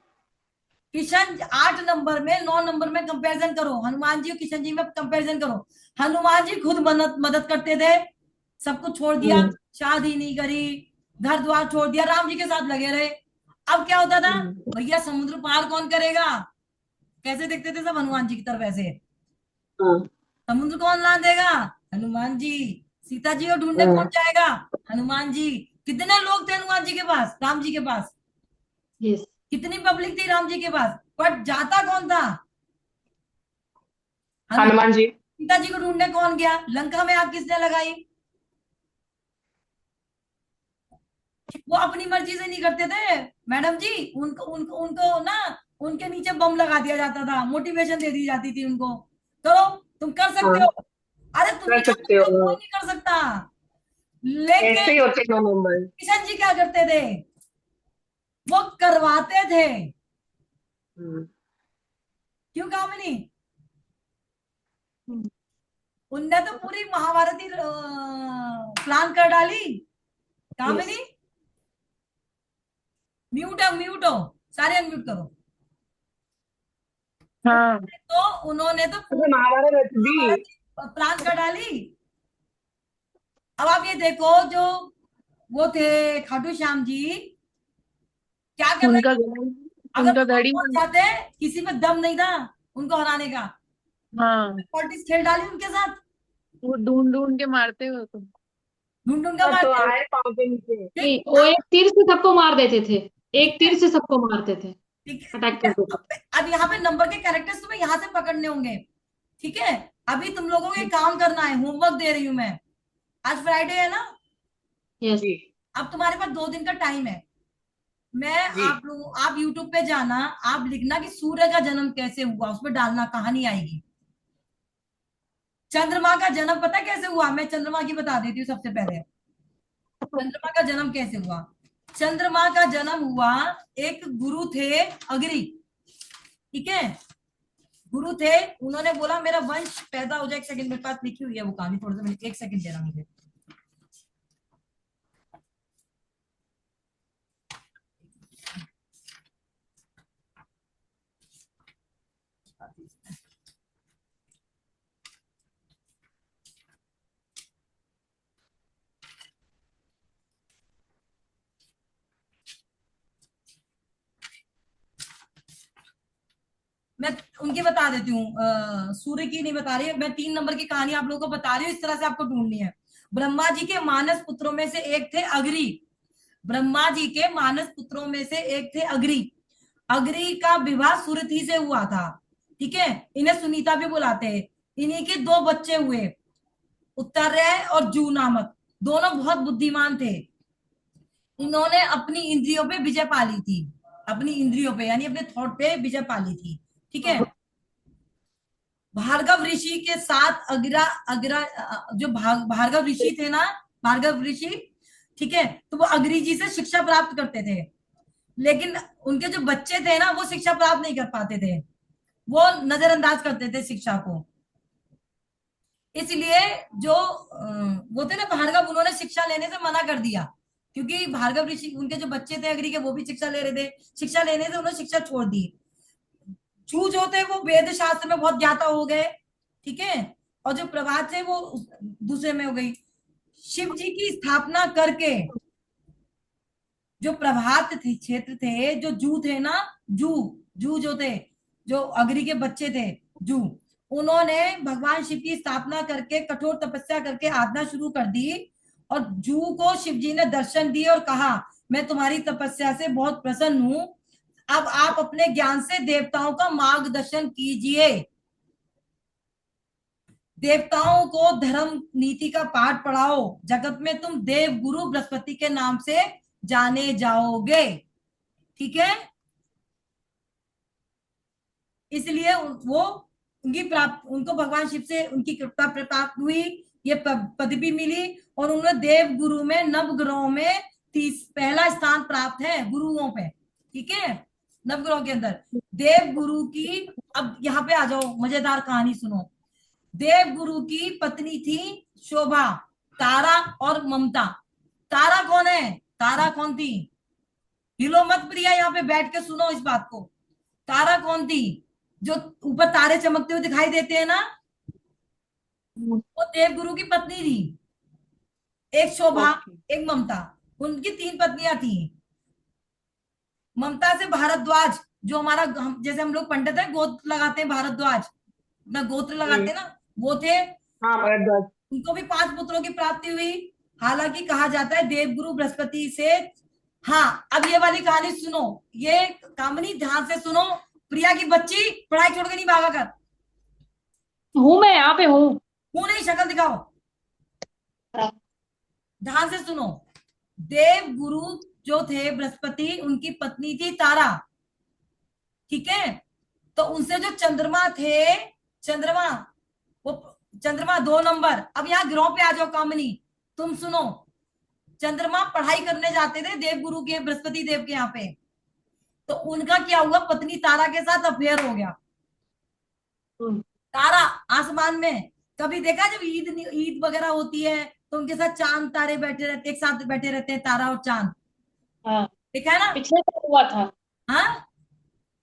किशन 8 नंबर में, 9 नंबर में कंपैरिजन करो, हनुमान जी और किशन जी में कंपैरिजन करो। हनुमान जी खुद मदद मदद करते थे, सब कुछ छोड़ दिया, हम्म। शादी नहीं करी, घर द्वार छोड़ दिया, राम जी के साथ लगे रहे। अब क्या होता था, हम्म। भैया समुद्र पार कौन करेगा, कैसे देखते थे सब हनुमान जी की तरफ ऐसे, हाँ। समुद्र कौन ला देगा, हनुमान जी, सीता जी को ढूंढने कौन हम्म। जाएगा, हनुमान जी। कितने लोग थे हनुमान जी के पास, राम जी के पास, यस। कितनी पब्लिक थी राम जी के पास, पर जाता कौन था, हनुमान। हनुमान जी। सीता जी को ढूंढने कौन गया, लंका में आग किसने लगाई, वो अपनी मर्जी से नहीं करते थे मैडम जी, उनको उनको उनको ना, उनके नीचे बम लगा दिया जाता था, मोटिवेशन दे दी जाती थी उनको, करो, तुम कर सकते हाँ हो। अरे तुम ही कर कर सकते सकते हो, हो। कोई नहीं कर सकता। लेकिन ऐसे ही होते हैं 9 नंबर। किशन जी क्या करते थे, वो करवाते थे। हम्म। क्यों कामिनी? हम्म। उनने तो पूरी महाभारत ही प्लान कर डाली। यस। कामिनी म्यूट हो, सारे अनम्यूट करो। हाँ। उन्होंने तो अच्छा, पूरी महाभारत भी। महाभारत प्लान कर डाली। अब आप ये देखो, जो वो थे खाटू श्याम जी, क्या कर रहे उनका थे? गला, अगर उनका वो लोग घड़ी पहुंच में। जाते, किसी में दम नहीं था उनको हराने का, हाँ, पॉलिटिक्स खेल डाली उनके साथ, वो ढूंढ ढूंढ के मारते हो तो। ढूंढ ढूंढ का पर तो मारते। आए पाँव के नीचे। ठीक। नहीं, वो एक तीर से सबको मार देते थे। ठीक एक है। तीर से सबको मारते थे, ठीक है। अटैक ठीक है। करते थे। अब यहाँ पे नंबर के कैरेक्टर्स तुम्हें यहाँ से पकड़ने होंगे। ठीक है। अभी तुम लोगों को एक काम करना है, होमवर्क दे रही हूँ मैं। आज फ्राइडे है ना? यस। जी। अब तुम्हारे पास 2 दिन का टाइम है। मैं जी। आप यूट्यूब पे जाना, आप लिखना कि सूर्य का जन्म कैसे हुआ, उसमें डालना, कहानी आएगी। चंद्रमा का जन्म पता कैसे हुआ? मैं चंद्रमा की बता देती हूँ सबसे पहले। चंद्रमा का जन्म कैसे हुआ? चंद्रमा का जन्म हुआ, एक गुरु थे अग्नि। ठीक है। गुरु थे, उन्होंने बोला मेरा वंश पैदा हो जाए। एक सेकंड, मेरे पास लिखी हुई है वो कहानी, थोड़ा सा मिनट, एक सेकंड देना मुझे। मैं उनकी बता देती हूँ, सूर्य की नहीं बता रही, मैं 3 नंबर की कहानी आप लोगों को बता रही हूँ, इस तरह से आपको ढूंढनी है। ब्रह्मा जी के मानस पुत्रों में से एक थे अग्नि। ब्रह्मा जी के मानस पुत्रों में से एक थे अग्नि। अग्नि का विवाह सुरथी से हुआ था। ठीक है। इन्हें सुनीता भी बुलाते हैं। इन्हीं के 2 बच्चे हुए, उत्तरय और जू नामक। दोनों बहुत बुद्धिमान थे। इन्होंने अपनी इंद्रियों पे विजय पाली थी, अपनी इंद्रियों पे यानी अपने थॉट पे विजय पाली थी। ठीक है। भार्गव ऋषि के साथ अग्रा अग्रा जो भार्गव ऋषि थे ना, भार्गव ऋषि, ठीक है, तो वो अग्नि जी से शिक्षा प्राप्त करते थे। लेकिन उनके जो बच्चे थे ना, वो शिक्षा प्राप्त नहीं कर पाते थे, वो नजरअंदाज करते थे शिक्षा को। इसलिए जो वो थे ना भार्गव, उन्होंने शिक्षा लेने से मना कर दिया, क्योंकि भार्गव ऋषि, उनके जो बच्चे थे अग्नि के, वो भी शिक्षा ले रहे थे। शिक्षा लेने से उन्होंने शिक्षा छोड़ दी। जू जो थे वो वेद शास्त्र में बहुत ज्ञाता हो गए। ठीक है। और जो प्रभात थे वो दूसरे में हो गई। शिव जी की स्थापना करके, जो प्रभात थे क्षेत्र थे, जो जू थे ना, जू जू जो थे, जो अग्नि के बच्चे थे, जू, उन्होंने भगवान शिव की स्थापना करके कठोर तपस्या करके आराधना शुरू कर दी। और जू को शिव जी ने दर्शन दिए और कहा मैं तुम्हारी तपस्या से बहुत प्रसन्न हूं, अब आप अपने ज्ञान से देवताओं का मार्गदर्शन कीजिए। देवताओं को धर्म नीति का पाठ पढ़ाओ, जगत में तुम देव गुरु बृहस्पति के नाम से जाने जाओगे। ठीक है। इसलिए वो उनकी प्राप्त, उनको भगवान शिव से उनकी कृपा प्राप्त हुई, ये पदवी मिली। और उन्होंने देव गुरु में, नव ग्रहों में पहला स्थान प्राप्त है गुरुओं पे। ठीक है। नवग्रहों के अंदर देव गुरु की, अब यहाँ पे आ जाओ, मजेदार कहानी सुनो। देव गुरु की पत्नी थी शोभा, तारा और ममता। तारा कौन है? तारा कौन थी? हिलो मत प्रिया, यहाँ पे बैठ के सुनो इस बात को। तारा कौन थी? जो ऊपर तारे चमकते हुए दिखाई देते हैं ना, वो देव गुरु की पत्नी थी। एक शोभा, ओके। एक ममता। उनकी 3 पत्नियां थी। ममता से भारद्वाज, जो हमारा जैसे हम लोग पंडित है, गोत्र लगाते हैं, भारद्वाज अपना गोत्र लगाते हैं ना, वो थे। हाँ, भरद्वाज। उनको भी 5 पुत्रों की प्राप्ति हुई। हालांकि कहा जाता है देवगुरु बृहस्पति से। हाँ, अब ये वाली कहानी सुनो, ये कामनी ध्यान से सुनो। प्रिया की बच्ची, पढ़ाई छोड़ के नहीं भागा कर। हूँ, मैं यहाँ पे हूँ। मुंह नहीं, शक्ल दिखाओ। ध्यान से सुनो। देव गुरु जो थे बृहस्पति, उनकी पत्नी थी तारा। ठीक है। तो उनसे जो चंद्रमा थे, चंद्रमा, वो चंद्रमा 2 नंबर। अब यहाँ ग्रहों पे आ जाओ कामनी, तुम सुनो। चंद्रमा पढ़ाई करने जाते थे देव गुरु के, बृहस्पति देव के यहाँ पे। तो उनका क्या हुआ, पत्नी तारा के साथ अफेयर हो गया। हम्म। तारा आसमान में, कभी देखा जब ईद ईद वगैरह होती है तो उनके साथ चांद तारे बैठे रहते, एक साथ बैठे रहते हैं, तारा और चांद, हाँ, देखा है ना? पिछले साल हुआ था। हाँ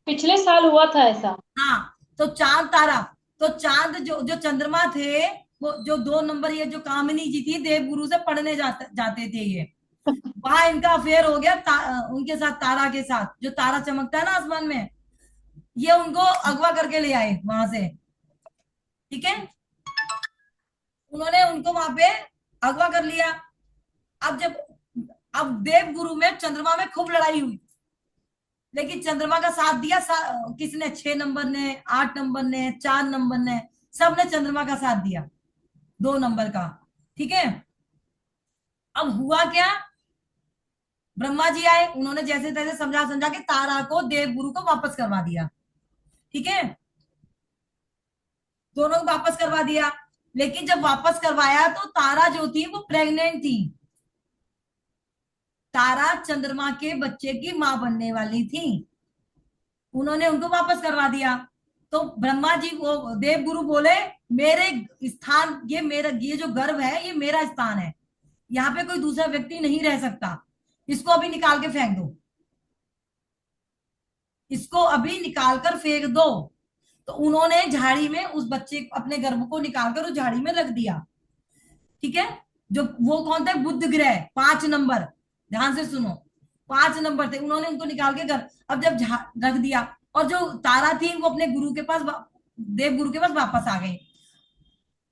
पिछले साल हुआ था ऐसा। हाँ। तो चांद तारा, तो चांद जो जो चंद्रमा थे, वो जो 2 नंबर, ये जो कामिनी जी थी, देवगुरु से पढ़ने जाते थे ये, वहां इनका अफेयर हो गया उनके साथ, तारा के साथ, जो तारा चमकता है ना आसमान में, ये उनको अगवा करके ले आए वहां से। ठीक है, उन्होंने उनको वहां पे अगवा कर लिया। अब जब, अब देवगुरु में चंद्रमा में खूब लड़ाई हुई, लेकिन चंद्रमा का साथ दिया किसने? 6 नंबर ने, 8 नंबर ने, 4 नंबर ने, सबने चंद्रमा का साथ दिया, 2 नंबर का। ठीक है, अब हुआ क्या, ब्रह्मा जी आए, उन्होंने जैसे तैसे समझा समझा के तारा को देवगुरु को वापस करवा दिया। ठीक है, दोनों को वापस करवा दिया। लेकिन जब वापस करवाया तो तारा जो थी वो प्रेग्नेंट थी। तारा चंद्रमा के बच्चे की मां बनने वाली थी। उन्होंने उनको वापस करवा दिया। तो ब्रह्मा जी, वो देवगुरु बोले, मेरे स्थान, ये मेरा, ये जो गर्भ है ये मेरा स्थान है, यहाँ पे कोई दूसरा व्यक्ति नहीं रह सकता, इसको अभी निकाल के फेंक दो, इसको अभी निकाल कर फेंक दो। तो उन्होंने झाड़ी में उस बच्चे, अपने गर्भ को निकालकर उस झाड़ी में रख दिया। ठीक है, जो वो कौन थे, बुध ग्रह, 5 नंबर, ध्यान से सुनो, 5 नंबर थे, उन्होंने उनको निकाल के घर, अब जब रख दिया, और जो तारा थी वो अपने गुरु के पास, देव गुरु के पास वापस आ गई।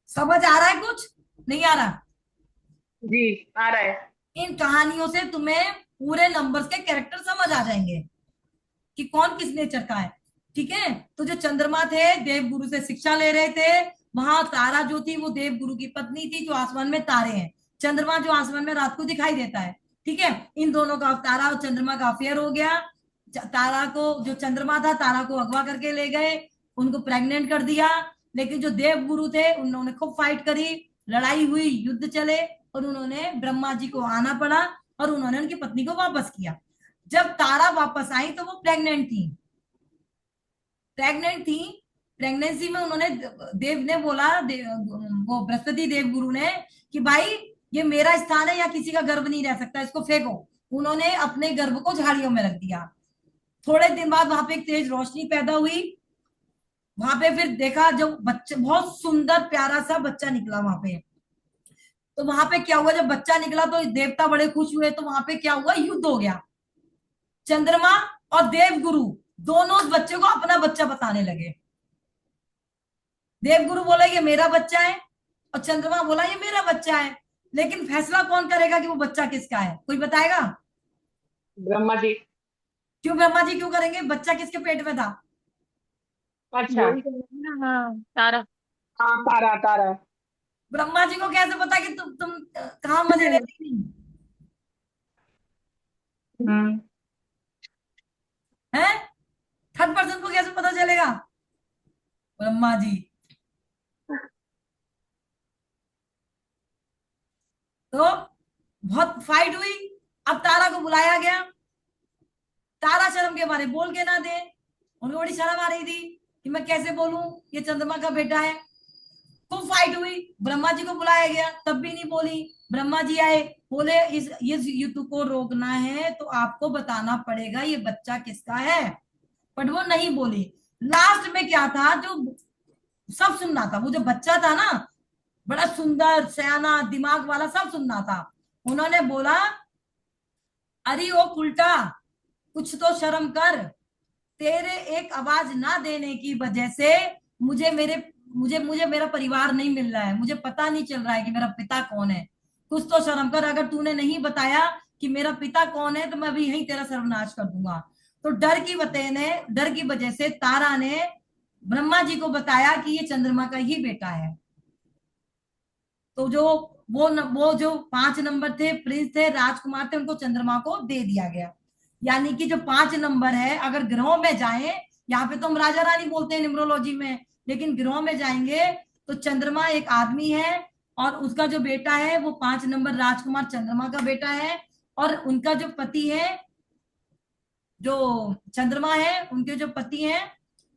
समझ आ रहा है कुछ, नहीं आ रहा? जी आ रहा है। इन कहानियों से तुम्हें पूरे नंबर्स के कैरेक्टर समझ आ जाएंगे कि कौन किस नेचर का है। ठीक है, तो जो चंद्रमा थे देव गुरु से शिक्षा ले रहे थे, वहां तारा जो थी वो देव गुरु की पत्नी थी, जो आसमान में तारे हैं, चंद्रमा जो आसमान में रात को दिखाई देता है। ठीक है, इन दोनों का, तारा और चंद्रमा का अफेयर हो गया। तारा को, जो चंद्रमा था, तारा को अगवा करके ले गए, उनको प्रेग्नेंट कर दिया। लेकिन जो देव गुरु थे उन्होंने खूब फाइट करी, लड़ाई हुई, युद्ध चले, और उन्होंने ब्रह्मा जी को आना पड़ा, और उन्होंने उनकी पत्नी को वापस किया। जब तारा वापस आई तो वो प्रेग्नेंट थी, प्रेग्नेंट थी। प्रेगनेंसी में उन्होंने, देव ने बोला, वो बृहस्पति देव गुरु ने, कि भाई ये मेरा स्थान है, या किसी का गर्भ नहीं रह सकता, इसको फेंको। उन्होंने अपने गर्भ को झाड़ियों में रख दिया। थोड़े दिन बाद वहां पे एक तेज रोशनी पैदा हुई, वहां पे फिर देखा, जब बच्चे, बहुत सुंदर प्यारा सा बच्चा निकला वहां पे। तो वहां पे क्या हुआ, जब बच्चा निकला तो देवता बड़े खुश हुए, तो वहां पे क्या हुआ, युद्ध हो गया। चंद्रमा और देव गुरु दोनों उस बच्चे को अपना बच्चा बताने लगे। देवगुरु बोला ये मेरा बच्चा है, और चंद्रमा बोला ये मेरा बच्चा है। लेकिन फैसला कौन करेगा कि वो बच्चा किसका है, कोई बताएगा? ब्रह्मा जी। क्यों ब्रह्मा जी क्यों करेंगे, बच्चा किसके पेट में था? अच्छा। वही तो है ना, हाँ तारा। हाँ तारा तारा। ब्रह्मा जी को कैसे पता कि तुम कहाँ मजे ले रही थी? हम्म। है, थर्ड पर्सन को कैसे पता चलेगा? ब्रह्मा जी। तो बहुत फाइट हुई। अब तारा को बुलाया गया, तारा शर्म के मारे बोल के ना दे, उनको बड़ी शर्म आ रही थी कि मैं कैसे बोलूं, ये चंद्रमा का बेटा है। खूब फाइट हुई, ब्रह्मा जी को बुलाया गया, तब भी नहीं बोली। ब्रह्मा जी आए, बोले इस युद्ध को रोकना है तो आपको बताना पड़ेगा ये बच्चा किसका है, बट वो नहीं बोली। लास्ट में क्या था, जो सब सुनना था, वो जो बच्चा था ना, बड़ा सुंदर सयाना दिमाग वाला, सब सुनना था। उन्होंने बोला, अरे ओ उल्टा, कुछ तो शर्म कर, तेरे एक आवाज ना देने की वजह से मुझे मेरे मुझे मुझे मेरा परिवार नहीं मिल रहा है, मुझे पता नहीं चल रहा है कि मेरा पिता कौन है। कुछ तो शर्म कर, अगर तूने नहीं बताया कि मेरा पिता कौन है तो मैं अभी यहीं तेरा सर्वनाश कर दूंगा। तो डर की वजह से तारा ने ब्रह्मा जी को बताया कि ये चंद्रमा का ही बेटा है। तो जो वो जो 5 नंबर थे, प्रिंस थे, राजकुमार थे, उनको चंद्रमा को दे दिया गया। यानी कि जो 5 नंबर है, अगर ग्रहों में जाएं, यहाँ पे तो हम राजा रानी बोलते हैं न्यूमरोलॉजी में, लेकिन ग्रहों में जाएंगे तो चंद्रमा एक आदमी है, और उसका जो बेटा है वो 5 नंबर राजकुमार चंद्रमा का बेटा है, और उनका जो पति है जो चंद्रमा है उनके जो पति हैं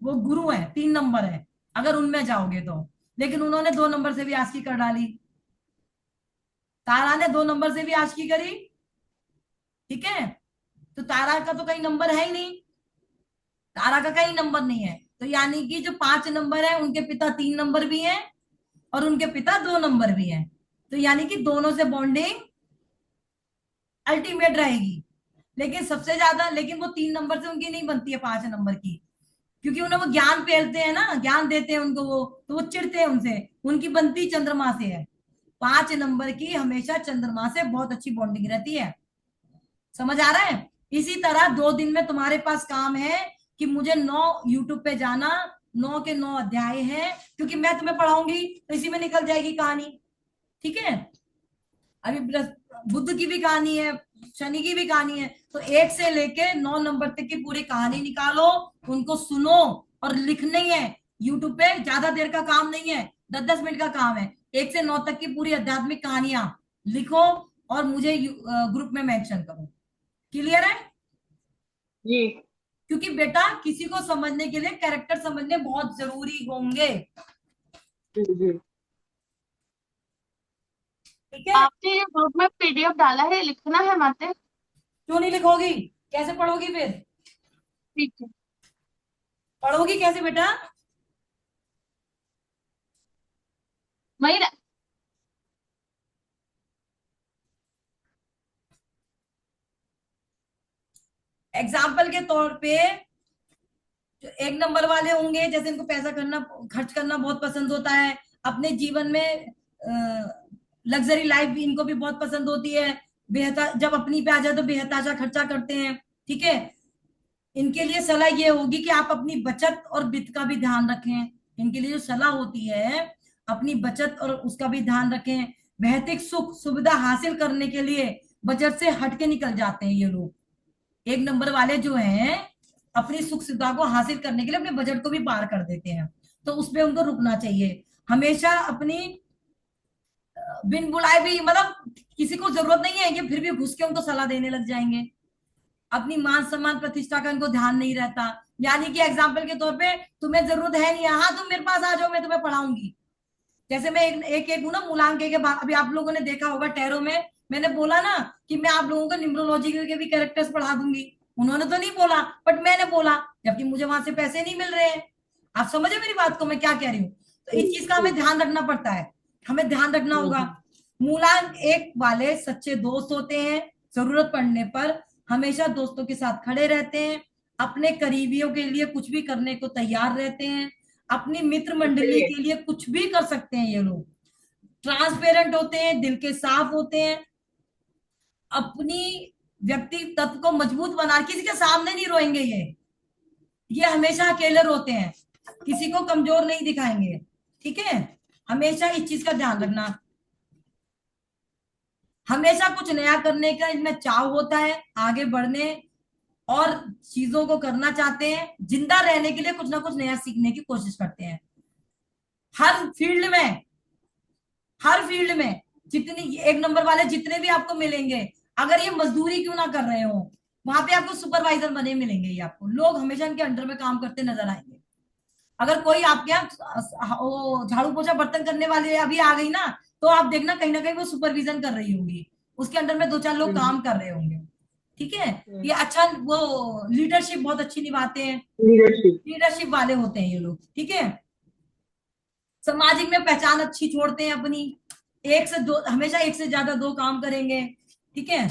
वो गुरु हैं, 3 नंबर है अगर उनमें जाओगे तो। लेकिन उन्होंने 2 नंबर से भी आस्की कर डाली, तारा ने 2 नंबर से भी आस्की करी, ठीक है। तो तारा का तो कहीं नंबर है ही नहीं, तारा का कहीं नंबर नहीं है। तो यानी कि जो 5 नंबर है उनके पिता 3 नंबर भी हैं और उनके पिता 2 नंबर भी हैं। तो यानी कि दोनों से बॉन्डिंग अल्टीमेट रहेगी। लेकिन सबसे ज्यादा, लेकिन वो 3 नंबर से उनकी नहीं बनती है 5 नंबर की, क्योंकि उन्हें वो ज्ञान फैलते हैं ना, ज्ञान देते हैं उनको वो, तो वो चिढ़ते हैं उनसे। उनकी बनती चंद्रमा से है। 5 नंबर की हमेशा चंद्रमा से बहुत अच्छी बॉन्डिंग रहती है। समझ आ रहा है? इसी तरह 2 दिन में तुम्हारे पास काम है कि मुझे 9 यूट्यूब पे जाना, 9 के 9 अध्याय हैं, क्योंकि मैं तुम्हें पढ़ाऊंगी तो इसी में निकल जाएगी कहानी, ठीक है। अभी बुद्ध की भी कहानी है, शनि की भी कहानी है, तो 1 से लेके 9 नंबर तक की पूरी कहानी निकालो, उनको सुनो और लिखनी है। यूट्यूब पे ज्यादा देर का काम नहीं है, 10-10 मिनट का काम है। 1 से 9 तक की पूरी आध्यात्मिक कहानियां लिखो और मुझे ग्रुप में मेंशन करो। क्लियर है? जी क्योंकि बेटा किसी को समझने के लिए कैरेक्टर समझने बहुत जरूरी होंगे, जी जी। ठीक है। आपने ये ग्रुप में पीडीएफ डाला है, लिखना है माते? क्यों नहीं लिखोगी? कैसे पढ़ोगी फिर? ठीक है। पढ़ोगी कैसे बेटा? वही ना। एग्जाम्पल के तौर पे जो 1 नंबर वाले होंगे, जैसे इनको पैसा करना, खर्च करना बहुत पसंद होता है, अपने जीवन में लग्जरी लाइफ भी इनको भी बहुत पसंद होती है, बेहता जब अपनी पे आ जाए तो बेहताशा खर्चा करते हैं, ठीक है। इनके लिए सलाह ये होगी कि आप अपनी बचत और वित्त का भी ध्यान रखें। इनके लिए जो सलाह होती है, अपनी बचत और उसका भी ध्यान रखें। भौतिक सुख सुविधा हासिल करने के लिए बजट से हट के निकल जाते हैं ये लोग। 1 नंबर वाले जो हैं अपनी सुख सुविधा को हासिल करने के लिए अपने बजट को भी पार कर देते हैं, तो उसमें उनको रुकना चाहिए। हमेशा अपनी बिन बुलाए भी, मतलब किसी को जरूरत नहीं है कि फिर भी घुस के उनको सलाह देने लग जाएंगे। अपनी मान सम्मान प्रतिष्ठा का इनको ध्यान नहीं रहता। यानी कि एग्जाम्पल के तौर पे तुम्हें जरूरत है नहीं, हाँ तुम मेरे पास आ जाओ मैं तुम्हें पढ़ाऊंगी। जैसे मैं एक हूँ ना मूलांक के बाद, अभी आप लोगों ने देखा होगा टैरो में मैंने बोला ना कि मैं आप लोगों को न्यूमरोलॉजी के भी कैरेक्टर्स पढ़ा दूंगी। उन्होंने तो नहीं बोला बट मैंने बोला, जबकि मुझे वहां से पैसे नहीं मिल रहे हैं। आप समझे मेरी बात को मैं क्या कह रही हूँ? तो इस चीज का हमें ध्यान रखना पड़ता है, हमें ध्यान रखना होगा। मूलांक 1 वाले सच्चे दोस्त होते हैं, जरूरत पड़ने पर हमेशा दोस्तों के साथ खड़े रहते हैं, अपने करीबियों के लिए कुछ भी करने को तैयार रहते हैं, अपनी मित्र मंडली के लिए कुछ भी कर सकते हैं ये लोग। ट्रांसपेरेंट होते हैं, दिल के साफ होते हैं, अपनी व्यक्तित्व को मजबूत बना, किसी के सामने नहीं रोएंगे ये हमेशा अकेले रोते हैं, किसी को कमजोर नहीं दिखाएंगे, ठीक है। हमेशा इस चीज का ध्यान रखना। हमेशा कुछ नया करने का इनमें चाव होता है, आगे बढ़ने और चीजों को करना चाहते हैं, जिंदा रहने के लिए कुछ ना कुछ नया सीखने की कोशिश करते हैं। हर फील्ड में, हर फील्ड में जितनी 1 नंबर वाले जितने भी आपको मिलेंगे, अगर ये मजदूरी क्यों ना कर रहे हो, वहां पे आपको सुपरवाइजर बने मिलेंगे। ये आपको लोग हमेशा इनके अंडर में काम करते नजर आएंगे। अगर कोई आपके यहाँ झाड़ू पोछा बर्तन करने वाले अभी आ गई ना, तो आप देखना कहीं ना कहीं वो सुपरविजन कर रही होंगी, उसके अंडर में 2-4 लोग काम कर रहे होंगे, ठीक है। ये अच्छा, वो लीडरशिप बहुत अच्छी निभाते हैं, लीडरशिप वाले होते हैं ये लोग, ठीक है। सामाजिक में पहचान अच्छी छोड़ते हैं अपनी, 1 से 2, हमेशा 1 से ज्यादा 2 काम करेंगे, ठीक है।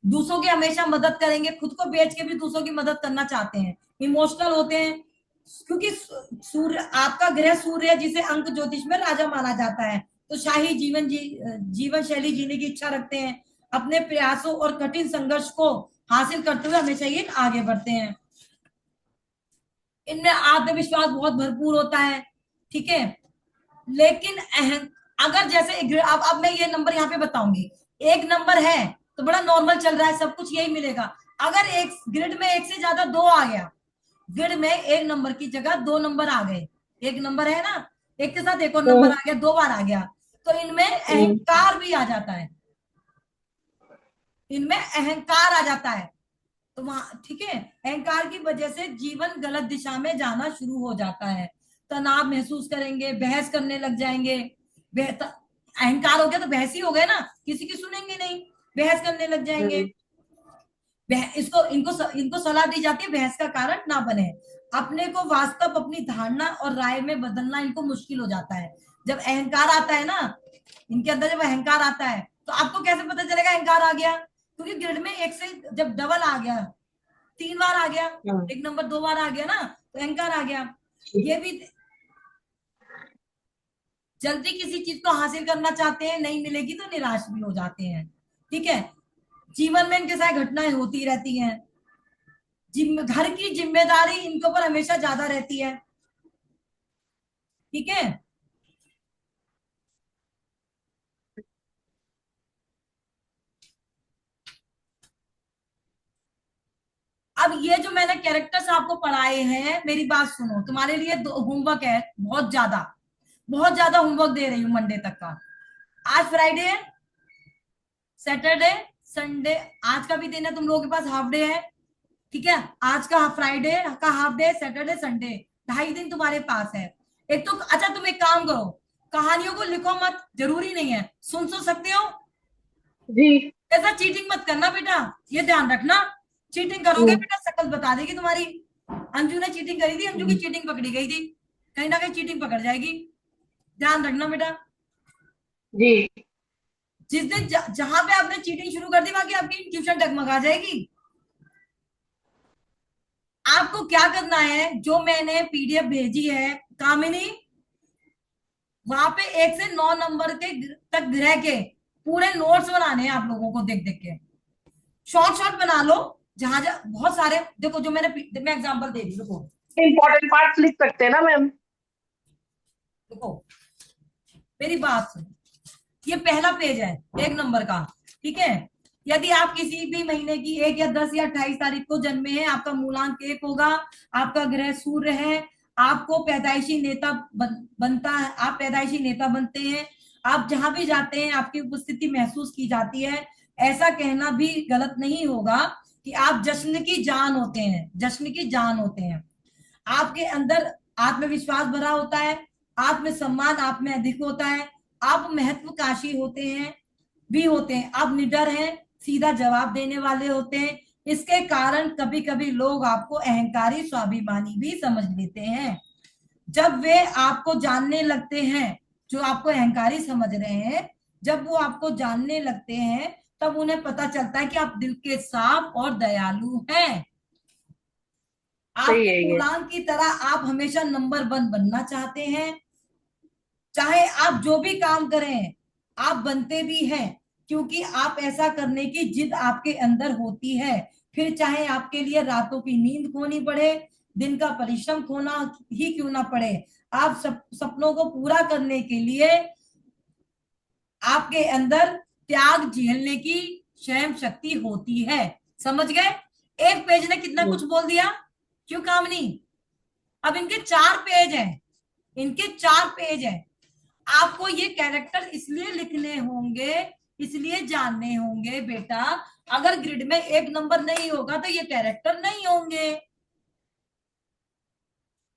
दूसरों की हमेशा मदद करेंगे, खुद को बेच के भी दूसरों की मदद करना चाहते हैं, इमोशनल होते हैं, क्योंकि सूर्य आपका ग्रह सूर्य है, जिसे अंक ज्योतिष में राजा माना जाता है, तो शाही जीवन शैली जीने की इच्छा रखते हैं। अपने प्रयासों और कठिन संघर्ष को हासिल करते हुए हमेशा ये आगे बढ़ते हैं। इनमें आत्मविश्वास बहुत भरपूर होता है, ठीक है। लेकिन अगर जैसे अब मैं ये नंबर यहाँ पे बताऊंगी, 1 नंबर है तो बड़ा नॉर्मल चल रहा है, सब कुछ यही मिलेगा। अगर एक ग्रिड में 1 से ज्यादा 2 आ गया, ग्रिड में 1 नंबर की जगह 2 नंबर आ गए, 1 नंबर है ना, एक के साथ एक और नंबर आ गया, 2 बार आ गया, तो इनमें अहंकार भी आ जाता है, इनमें अहंकार आ जाता है। तो वहां ठीक है, अहंकार की वजह से जीवन गलत दिशा में जाना शुरू हो जाता है, तनाव महसूस करेंगे, बहस करने लग जाएंगे। अहंकार हो गया तो बहस ही हो गए ना, किसी की सुनेंगे नहीं, बहस करने लग जाएंगे। इसको इनको इनको सलाह दी जाती है बहस का कारण ना बने। अपने को वास्तव, अपनी धारणा और राय में बदलना इनको मुश्किल हो जाता है जब अहंकार आता है ना। इनके अंदर जब अहंकार आता है तो आपको कैसे पता चलेगा अहंकार आ गया? क्योंकि ग्रिड में एक से जब डबल आ गया, 3 बार आ गया, एक नंबर 2 बार आ गया ना, तो अहंकार आ गया। ये भी जल्दी किसी चीज को हासिल करना चाहते हैं, नहीं मिलेगी तो निराश भी हो जाते हैं। ठीक है, जीवन में इनके साथ घटनाएं होती रहती हैं। घर की जिम्मेदारी इनके ऊपर हमेशा ज्यादा रहती है। ठीक है, अब ये जो मैंने कैरेक्टर्स आपको पढ़ाए हैं, मेरी बात सुनो, तुम्हारे लिए होमवर्क है बहुत ज्यादा, बहुत ज्यादा होमवर्क दे रही हूँ मंडे तक का। आज फ्राइडे है, सैटरडे, संडे, आज का भी दिन है, तुम लोगों के पास हाफ डे है। ठीक है, आज का फ्राइडे का हाफ डे, सैटरडे संडे, 2.5 दिन तुम्हारे पास है। एक तो अच्छा, तुम एक काम करो, कहानियों को लिखो मत, जरूरी नहीं है, सुन सकते हो जी। ऐसा चीटिंग मत करना बेटा, ये ध्यान रखना। चीटिंग करोगे बेटा शकल बता देगी तुम्हारी। अंजू ने चीटिंग करी थी, अंजू की चीटिंग पकड़ी गई थी, कहीं ना कहीं चीटिंग पकड़ जाएगी, ध्यान रखना बेटा। जी। जिस दिन जहां पे आपने चीटिंग शुरू कर दी, वहां की आपकी ट्यूशन डगमगा जाएगी। आपको क्या करना है, जो मैंने पीडीएफ भेजी है कामिनी, वहां पे 1 से 9 नंबर के तक ग्रह के पूरे नोट्स बनाने हैं आप लोगों को, देख देख के शॉर्ट शॉर्ट बना लो। जहां जहां बहुत सारे देखो, जो मैं एग्जांपल दे रही हूँ, देखो इम्पोर्टेंट पार्ट लिख सकते हैं ना मैम? देखो मेरी बात सुनो, ये पहला पेज है 1 नंबर का। ठीक है, यदि आप किसी भी महीने की 1 या 10 या 28 तारीख को जन्मे हैं, आपका मूलांक 1 होगा, आपका ग्रह सूर्य है, आपको पैदाइशी नेता बनता है, आप पैदाइशी नेता बनते हैं। आप जहां भी जाते हैं आपकी उपस्थिति महसूस की जाती है। ऐसा कहना भी गलत नहीं होगा कि आप जश्न की जान होते हैं, जश्न की जान होते हैं। आपके अंदर आत्मविश्वास भरा होता है, आत्मसम्मान आप में अधिक होता है, आप महत्वाकांक्षी होते हैं भी होते हैं, आप निडर हैं, सीधा जवाब देने वाले होते हैं। इसके कारण कभी कभी लोग आपको अहंकारी, स्वाभिमानी भी समझ लेते हैं। जब वे आपको जानने लगते हैं, जो आपको अहंकारी समझ रहे हैं, जब वो आपको जानने लगते हैं, तब उन्हें पता चलता है कि आप दिल के साफ और दयालु हैं। सही आपके है ये। मूलांक की तरह आप हमेशा नंबर 1 बनना चाहते हैं। चाहे आप जो भी काम करें, आप बनते भी हैं, क्योंकि आप ऐसा करने की जिद आपके अंदर होती है। फिर चाहे आपके लिए रातों की नींद खोनी पड़े, दिन का परिश्रम खोना ही क्यों ना पड़े, आप सपनों को पूरा करने के लिए आपके अंदर त्याग झेलने की स्वयं शक्ति होती है। समझ गए? एक पेज ने कितना कुछ बोल दिया, क्यों कामनी? अब इनके 4 पेज हैं, इनके 4 पेज हैं। आपको ये कैरेक्टर इसलिए लिखने होंगे, इसलिए जानने होंगे बेटा, अगर ग्रिड में 1 नंबर नहीं होगा तो ये कैरेक्टर नहीं होंगे।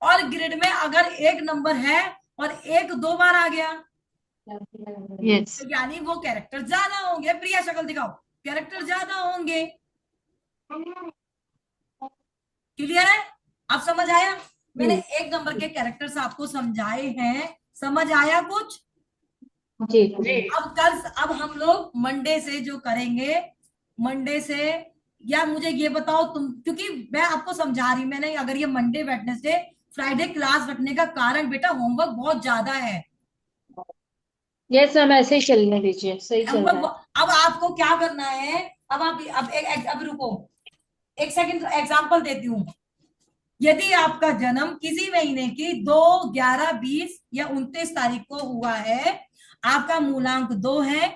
और ग्रिड में अगर 1 नंबर है और 1 2 बार आ गया, यस, तो यानी वो कैरेक्टर ज्यादा होंगे। प्रिया शक्ल दिखाओ, कैरेक्टर ज्यादा होंगे। क्लियर है? अब समझ आया? मैंने 1 नंबर के कैरेक्टर्स आपको समझाए हैं, समझ आया कुछ? जी जी। अब हम लोग मंडे से जो करेंगे, मंडे से, या मुझे ये बताओ तुम, क्योंकि मैं आपको समझा रही, मैंने अगर ये मंडे वेडनेसडे फ्राइडे क्लास रखने का कारण बेटा होमवर्क बहुत ज्यादा है। यस मैम, ऐसे ही चलने दीजिए, सही चल रहा है। अब आपको क्या करना है, अब रुको, 1 सेकंड एग्जांपल देती हूँ। यदि आपका जन्म किसी महीने की 2, 11, 20 या 29 तारीख को हुआ है, आपका मूलांक 2 है,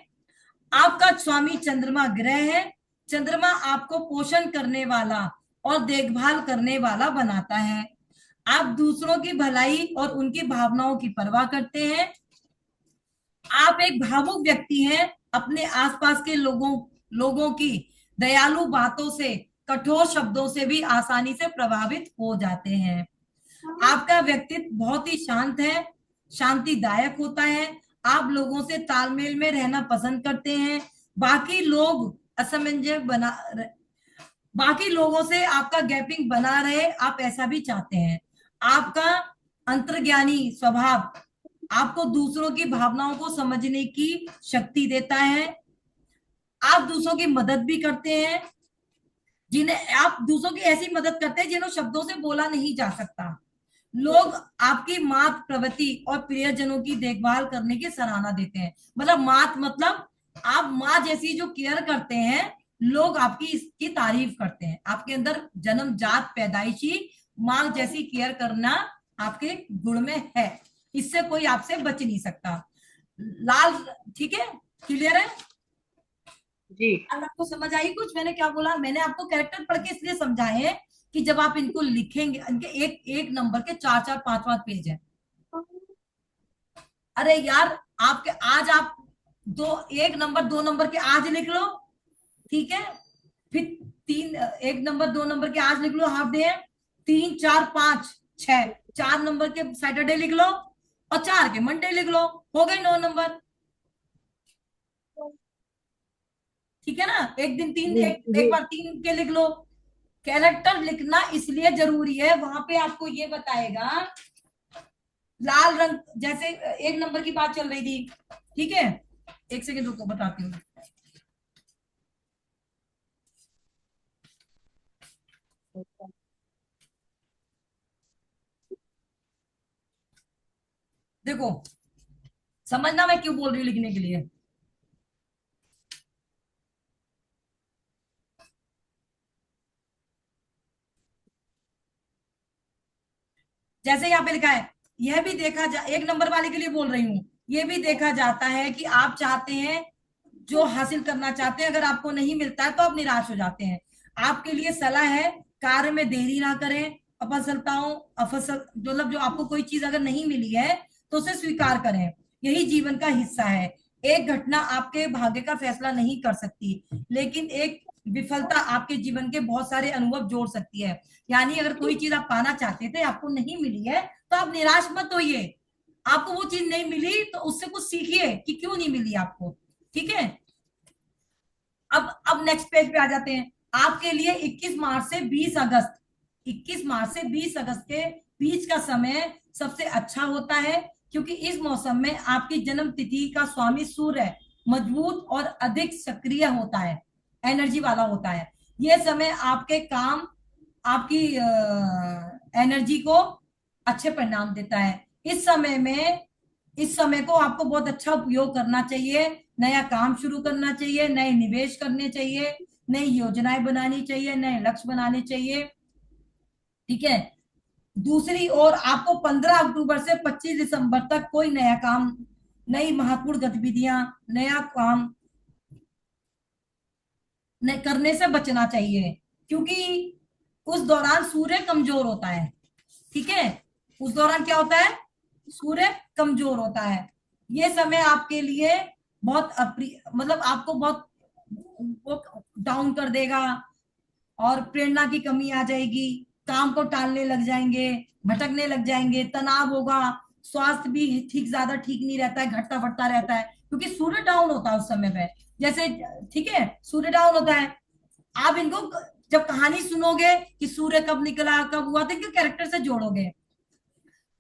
आपका स्वामी चंद्रमा ग्रह है, चंद्रमा आपको पोषण करने वाला और देखभाल करने वाला बनाता है। आप दूसरों की भलाई और उनकी भावनाओं की परवाह करते हैं। आप एक भावुक व्यक्ति हैं, अपने आसपास के लोगों लोगों की दयालु बातों से, कठोर शब्दों से भी आसानी से प्रभावित हो जाते हैं। आपका व्यक्तित्व बहुत ही शांत है, शांतिदायक होता है। आप लोगों से तालमेल में रहना पसंद करते हैं। बाकी लोग असमंजस बना बाकी लोगों से आपका गैपिंग बना रहे, आप ऐसा भी चाहते हैं। आपका अंतर्ज्ञानी स्वभाव आपको दूसरों की भावनाओं को समझने की शक्ति देता है। आप दूसरों की मदद भी करते हैं, जिन्हें आप दूसरों की ऐसी मदद करते हैं जिन्हें शब्दों से बोला नहीं जा सकता। लोग आपकी मात प्रवृत्ति और प्रियजनों की देखभाल करने की सराहना देते हैं। मतलब मात मतलब आप माँ जैसी जो केयर करते हैं, लोग आपकी इसकी तारीफ करते हैं। आपके अंदर जन्मजात पैदाइशी माँ जैसी केयर करना आपके गुण में है, इससे कोई आपसे बच नहीं सकता। लाल, ठीक है, क्लियर है? जी। अब आपको समझ आई कुछ मैंने क्या बोला? मैंने आपको कैरेक्टर पढ़ के इसलिए समझाए हैं कि जब आप इनको लिखेंगे, इनके एक एक नंबर के चार चार पांच पांच पेज है। अरे यार, आपके आज आप दो एक नंबर दो नंबर के आज लिख लो, ठीक है? फिर तीन एक नंबर दो नंबर के आज लिख लो, हाफ डे है। तीन चार पांच छह, चार नंबर के सैटरडे लिख लो और चार के मंडे लिख लो, हो गए 9 नंबर। ठीक है ना? एक दिन तीन, जी एक जी। बार तीन के लिख लो। कैरेक्टर लिखना इसलिए जरूरी है, वहां पे आपको ये बताएगा। लाल रंग, जैसे एक नंबर की बात चल रही थी, ठीक है? एक सेकंड रुको, बताती हूँ। देखो, समझना मैं क्यों बोल रही हूँ लिखने के लिए। जैसे यहाँ पे लिखा है, यह भी देखा जा एक नंबर वाले के लिए बोल रही हूँ, ये भी देखा जाता है कि आप चाहते हैं, जो हासिल करना चाहते हैं, अगर आपको नहीं मिलता है तो आप निराश हो जाते हैं। आपके लिए सलाह है, कार्य में देरी ना करें। असफलताओं अफसल मतलब जो आपको कोई चीज अगर नहीं मिली है तो उसे स्वीकार करें, यही जीवन का हिस्सा है। एक घटना आपके भाग्य का फैसला नहीं कर सकती, लेकिन एक विफलता आपके जीवन के बहुत सारे अनुभव जोड़ सकती है। यानी अगर कोई चीज आप पाना चाहते थे, आपको नहीं मिली है, तो आप निराश मत होइए। आपको वो चीज नहीं मिली तो उससे कुछ सीखिए कि क्यों नहीं मिली आपको, ठीक है? अब नेक्स्ट पेज पे आ जाते हैं। आपके लिए 21 मार्च से 20 अगस्त 21 मार्च से 20 अगस्त के बीच का समय सबसे अच्छा होता है, क्योंकि इस मौसम में आपकी जन्म तिथि का स्वामी सूर्य मजबूत और अधिक सक्रिय होता है, एनर्जी वाला होता है। यह समय आपके काम, आपकी एनर्जी को अच्छे परिणाम देता है। इस समय को आपको बहुत अच्छा उपयोग करना चाहिए। नया काम शुरू करना चाहिए, नए निवेश करने चाहिए, नई योजनाएं बनानी चाहिए, नए लक्ष्य बनाने चाहिए, ठीक है? दूसरी ओर आपको 15 अक्टूबर से 25 दिसंबर तक कोई नया काम, नई महत्वपूर्ण गतिविधियां, नया काम करने से बचना चाहिए, क्योंकि उस दौरान सूर्य कमजोर होता है, ठीक है? उस दौरान क्या होता है? सूर्य कमजोर होता है। ये समय आपके लिए बहुत अप्रिय, मतलब आपको बहुत वो डाउन कर देगा, और प्रेरणा की कमी आ जाएगी, काम को टालने लग जाएंगे, भटकने लग जाएंगे, तनाव होगा, स्वास्थ्य भी ज्यादा ठीक नहीं रहता है, घटता बढ़ता रहता है, क्योंकि सूर्य डाउन होता है उस समय पे। जैसे, ठीक है, सूर्य डाउन होता है। आप इनको जब कहानी सुनोगे कि सूर्य कब निकला कब हुआ, तो इनके कैरेक्टर से जोड़ोगे।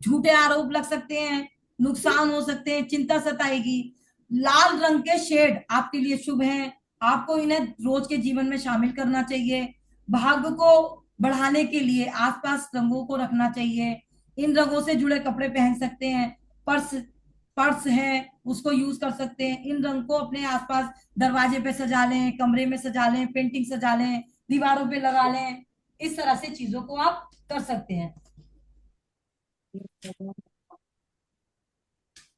झूठे आरोप लग सकते हैं, नुकसान हो सकते हैं, चिंता सताएगी। लाल रंग के शेड आपके लिए शुभ हैं, आपको इन्हें रोज के जीवन में शामिल करना चाहिए। भाग्य को बढ़ाने के लिए आसपास रंगों को रखना चाहिए। इन रंगों से जुड़े कपड़े पहन सकते हैं। पर्स पर्स है, उसको यूज कर सकते हैं। इन रंग को अपने आसपास दरवाजे पे सजा लें, कमरे में सजा लें, पेंटिंग सजा लें, दीवारों पे लगा लें। इस तरह से चीजों को आप कर सकते हैं।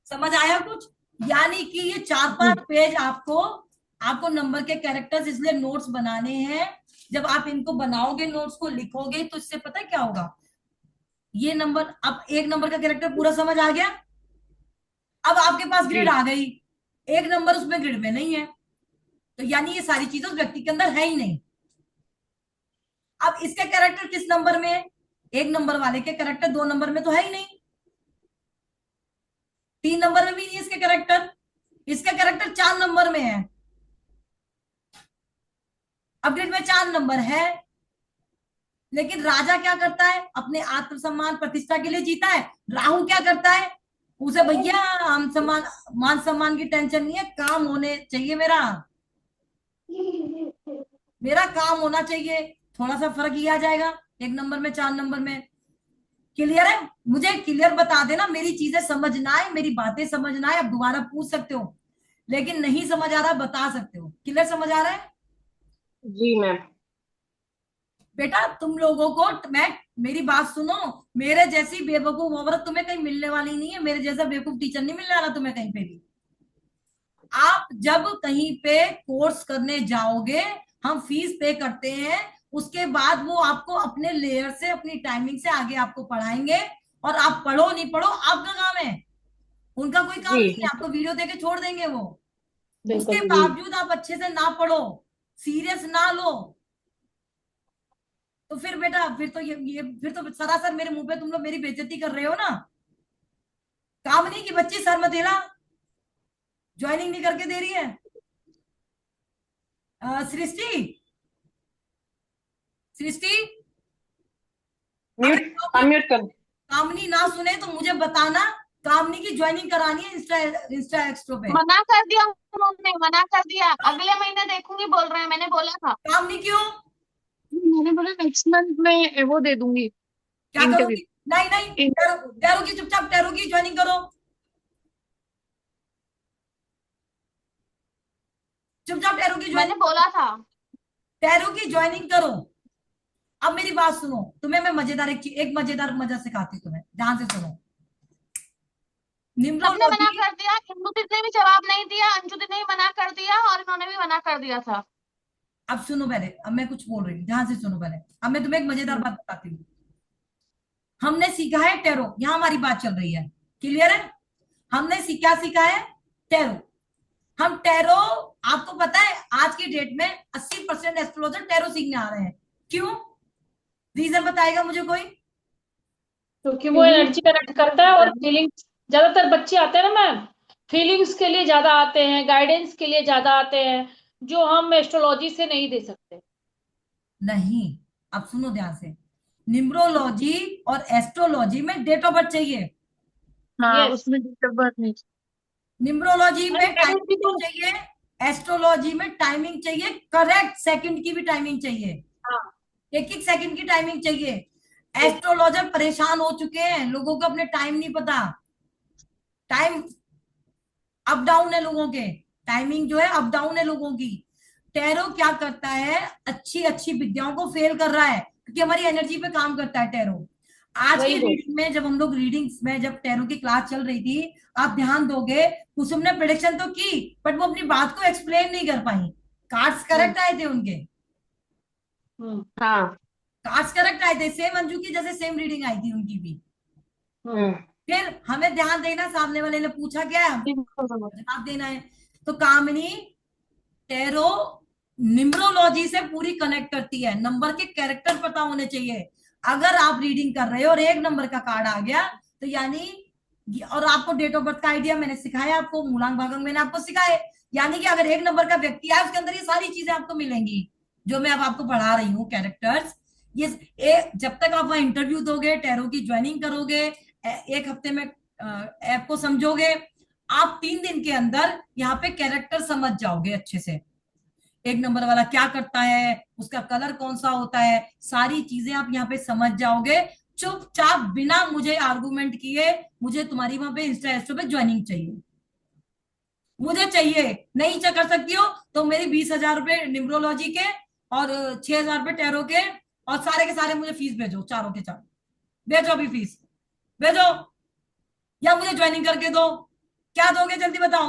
समझ आया कुछ? यानी कि ये चार पांच पेज आपको आपको नंबर के कैरेक्टर्स इसलिए नोट्स बनाने हैं। जब आप इनको बनाओगे, नोट्स को लिखोगे, तो इससे पता है क्या होगा? ये नंबर, अब एक नंबर का कैरेक्टर पूरा समझ आ गया। अब आपके पास ग्रिड जी आ गई, एक नंबर उसमें ग्रिड में नहीं है, तो यानी ये सारी चीजें उस व्यक्ति के अंदर है ही नहीं। अब इसके कैरेक्टर किस नंबर में है? एक नंबर वाले के कैरेक्टर 2 नंबर में तो है ही नहीं, 3 नंबर में भी नहीं इसके कैरेक्टर, इसका कैरेक्टर 4 नंबर में है। अब ग्रिड में 4 नंबर है, लेकिन राजा क्या करता है? अपने आत्मसम्मान प्रतिष्ठा के लिए जीता है। राहु क्या करता है? उसे भैया हम सम्मान मान सम्मान की टेंशन नहीं है, काम होने चाहिए मेरा, मेरा काम होना चाहिए। थोड़ा सा फर्क ही आ जाएगा, 1 नंबर में 4 नंबर में। क्लियर है? मुझे क्लियर बता देना, मेरी चीजें समझना है, मेरी बातें समझना है। आप दोबारा पूछ सकते हो, लेकिन नहीं समझ आ रहा बता सकते हो। क्लियर समझ आ रहा है? जी मैम। बेटा तुम लोगों को मैं, मेरी बात सुनो, मेरे जैसी बेवकूफ औरत तुम्हें कहीं मिलने वाली नहीं है, मेरे जैसा बेवकूफ टीचर नहीं मिलने वाला तुम्हें कहीं पे भी। आप जब कहीं पे कोर्स करने जाओगे, हम फीस पे करते हैं, उसके बाद वो आपको अपने लेयर से अपनी टाइमिंग से आगे आपको पढ़ाएंगे, और आप पढ़ो नहीं पढ़ो आपका काम है, उनका कोई काम नहीं है। जी आपको वीडियो देके छोड़ देंगे वो। बिल्कुल। उसके जी बावजूद आप अच्छे से ना पढ़ो, सीरियस ना लो, तो फिर बेटा फिर तो ये फिर तो सरासर मेरे मुंह पे तुम लोग मेरी बेइज्जती कर रहे हो ना। काम नहीं कि बच्ची सर मतेला ज्वाइनिंग नहीं करके दे रही है। सृष्टि, सृष्टि, अगर म्यूट अनम्यूट कर। कामनी ना सुने तो मुझे बताना, कामनी की ज्वाइनिंग करानी है इंस्टा इंस्टा एक्स्ट्रो पे। मना कर दिया उन्होंने, मना कर दिया, अगले महीने देखूंगी बोल रहे हैं, मैंने बोला था। कामनी क्यों? मैंने बोला नेक्स्ट मंथ में वो दे दूंगी क्या इंटरव्यू। करोगी? नहीं नहीं, टैरो की चुपचाप टैरो की ज्वाइनिंग करो, चुपचाप टैरो की मैंने ज्वाइनिंग, बोला था। टैरो की ज्वाइनिंग करो। अब मेरी बात सुनो, तुम्हें मैं मजेदार एक मजेदार मजा सिखाती हूँ, तुम्हें ध्यान से सुनो। सबने मना निम्रोलॉजी, कर दिया, इंदु दीदी ने भी जवाब नहीं दिया, अंजू दीदी ने भी मना कर दिया, और इन्होंने भी मना कर दिया था। अब सुनो पहले, अब मैं कुछ बोल रही हूँ, ध्यान से सुनो पहले। अब मैं तुम्हें एक मजेदार बात बताती हूँ। हमने सीखा है टैरो, यहां हमारी बात चल रही है, क्लियर है? हमने क्या सीखा है? टैरो। हम टैरो, आपको पता है आज की डेट में 80% एस्ट्रोलॉजर टैरो सीखने आ रहे हैं। क्यों? रीजन बताएगा मुझे कोई? क्योंकि वो एनर्जी कनेक्ट करता है, और फीलिंग्स, ज्यादातर बच्चे आते हैं ना मैम, फीलिंग्स के लिए ज्यादा आते हैं, गाइडेंस के लिए ज्यादा आते हैं, जो हम एस्ट्रोलॉजी से नहीं दे सकते। नहीं, अब सुनो ध्यान से। न्यूमरोलॉजी और एस्ट्रोलॉजी में डेट ऑफ बर्थ चाहिए, हाँ, यस। उसमें डेट ऑफ बर्थ नहीं। न्यूमरोलॉजी अरे में गाइडेंस भी टाइमिंग तो। चाहिए, एस्ट्रोलॉजी में टाइमिंग चाहिए, करेक्ट सेकंड की भी टाइमिंग चाहिए, हाँ। एक एक सेकंड की टाइमिंग चाहिए। yes। एस्ट्रोलॉजर परेशान हो चुके हैं, लोगों को अपने टाइम नहीं पता, टाइम अप डाउन है लोगों के, टाइमिंग जो है अप डाउन है लोगों की। टैरो क्या करता है? अच्छी अच्छी विद्याओं को फेल कर रहा है, क्योंकि हमारी एनर्जी पे काम करता है टैरो। आज की वही बोल। रीडिंग में जब हम लोग रीडिंग्स में जब टैरो की क्लास चल रही थी, आप ध्यान दोगे, कुसुम ने प्रिडिक्शन तो की, बट वो अपनी बात को एक्सप्लेन नहीं कर पाई। कार्ड्स हम्म। करेक्ट आए थे उनके, हम्म। हाँ। कार्ड्स करेक्ट आए थे, सेम अंजू की जैसे सेम रीडिंग आई थी उनकी भी। हम्म। फिर हमें ध्यान देना, सामने वाले ने पूछा क्या है, जवाब देना है। तो कामिनी टैरो न्यूमरोलॉजी से पूरी कनेक्ट करती है, नंबर के कैरेक्टर पता होने चाहिए। अगर आप रीडिंग कर रहे हो और 1 नंबर का कार्ड आ गया, तो यानी, और आपको डेट ऑफ बर्थ का आइडिया मैंने सिखाया, आपको मूलांक भागांक मैंने आपको सिखाए, यानी कि अगर 1 नंबर का व्यक्ति है उसके अंदर ये सारी चीजें आपको मिलेंगी जो मैं अब आपको पढ़ा रही हूँ, कैरेक्टर्स। ये जब तक आप वहां इंटरव्यू दोगे, टैरो की ज्वाइनिंग करोगे, 1 हफ्ते में ऐप को समझोगे, आप 3 दिन के अंदर यहाँ पे कैरेक्टर समझ जाओगे अच्छे से। 1 नंबर वाला क्या करता है, उसका कलर कौन सा होता है, सारी चीजें आप यहाँ पे समझ जाओगे चुपचाप, बिना मुझे आर्गुमेंट किए। मुझे तुम्हारी वहां पे इंस्टा एस्ट्रो पे ज्वाइनिंग चाहिए, मुझे चाहिए। नहीं कर सकती हो तो मेरी 20,000 रुपए न्यूमरोलॉजी के और 6,000 रुपए टैरो के, और सारे के सारे मुझे फीस भेजो, चारों के चार भेजो, अभी फीस भेजो, या मुझे ज्वाइनिंग करके दो। क्या दोगे जल्दी बताओ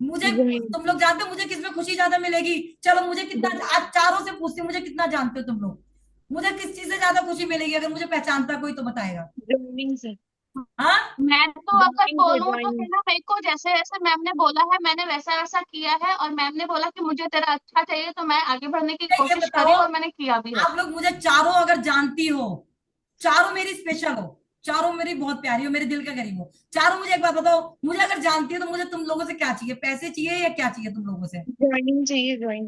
मुझे। तुम लोग जानते हो मुझे किसमें खुशी ज्यादा मिलेगी? चलो मुझे कितना, आज चारों से पूछती हूँ, मुझे कितना जानते हो तुम लोग, मुझे किस चीज से ज्यादा खुशी मिलेगी? अगर मुझे पहचानता कोई तो बताएगा। ज्वाइनिंग से। हाँ, मैं तो अगर ज्वाइन बोलूँ तो ज्वाइन। फिर ना, मेरे को जैसे जैसे मैम ने बोला है मैंने वैसा वैसा किया है, और मैम ने बोला कि मुझे तेरा अच्छा चाहिए, तो मैं आगे बढ़ने की ये कोशिश बताओ, करी और मैंने किया भी है। आप लोग मुझे चारों अगर जानती हो, चारों मेरी स्पेशल हो, चारों मेरी बहुत प्यारी हो, मेरे दिल के करीब हो, चारों, मुझे एक बात बताओ, मुझे अगर जानती हो तो मुझे तुम लोगों से क्या चाहिए? पैसे चाहिए या क्या चाहिए तुम लोगों से? ज्वाइनिंग चाहिए, ज्वाइन।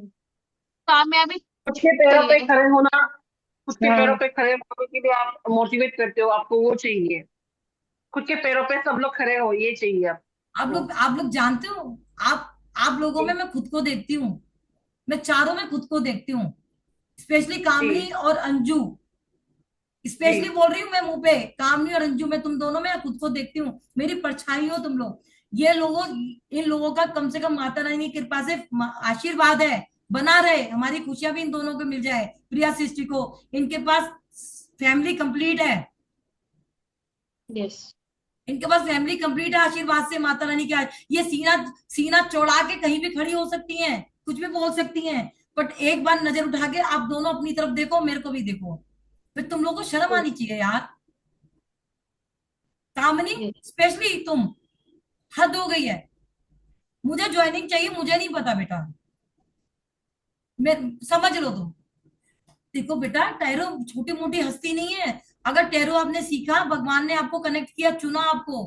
कामयाबी खुद के पैरों पे चाहिए। खड़े होना, खुद के पैरों हाँ। पे खड़े होने के लिए आप मोटिवेट करते हो, आपको वो चाहिए। खुद के पैरों पे सब लोग खड़े हो, ये चाहिए आपको। आप लोग जानते हो, आप लोगों में जी मैं खुद को देखती हूँ, मैं चारों में खुद को देखती हूँ, स्पेशली कामनी जी और अंजू, जी स्पेशली बोल रही हूँ मैं, मुंह पे, कामनी और अंजू में, तुम दोनों में खुद को देखती हूँ, मेरी परछाई हो तुम लोग। ये लोगों, इन लोगों का कम से कम माता रानी की कृपा से आशीर्वाद है, बना रहे, हमारी खुशियां भी इन दोनों को मिल जाए, प्रिया सृष्टि को, इनके पास फैमिली कंप्लीट है, यस। इनके पास फैमिली कंप्लीट है, आशीर्वाद से माता रानी के। ये सीना, सीना चौड़ा के कहीं भी खड़ी हो सकती हैं, कुछ भी बोल सकती हैं, बट एक बार नजर उठा के आप दोनों अपनी तरफ देखो, मेरे को भी देखो, फिर तुम लोग को शर्म आनी चाहिए यार। कामनी, यस। स्पेशली तुम, हद हो गई है, मुझे ज्वाइनिंग चाहिए, मुझे नहीं पता बेटा, मैं, समझ लो तुम। देखो बेटा, टैरो छोटी मोटी हस्ती नहीं है, अगर टैरो आपने सीखा, भगवान ने आपको कनेक्ट किया, चुना आपको,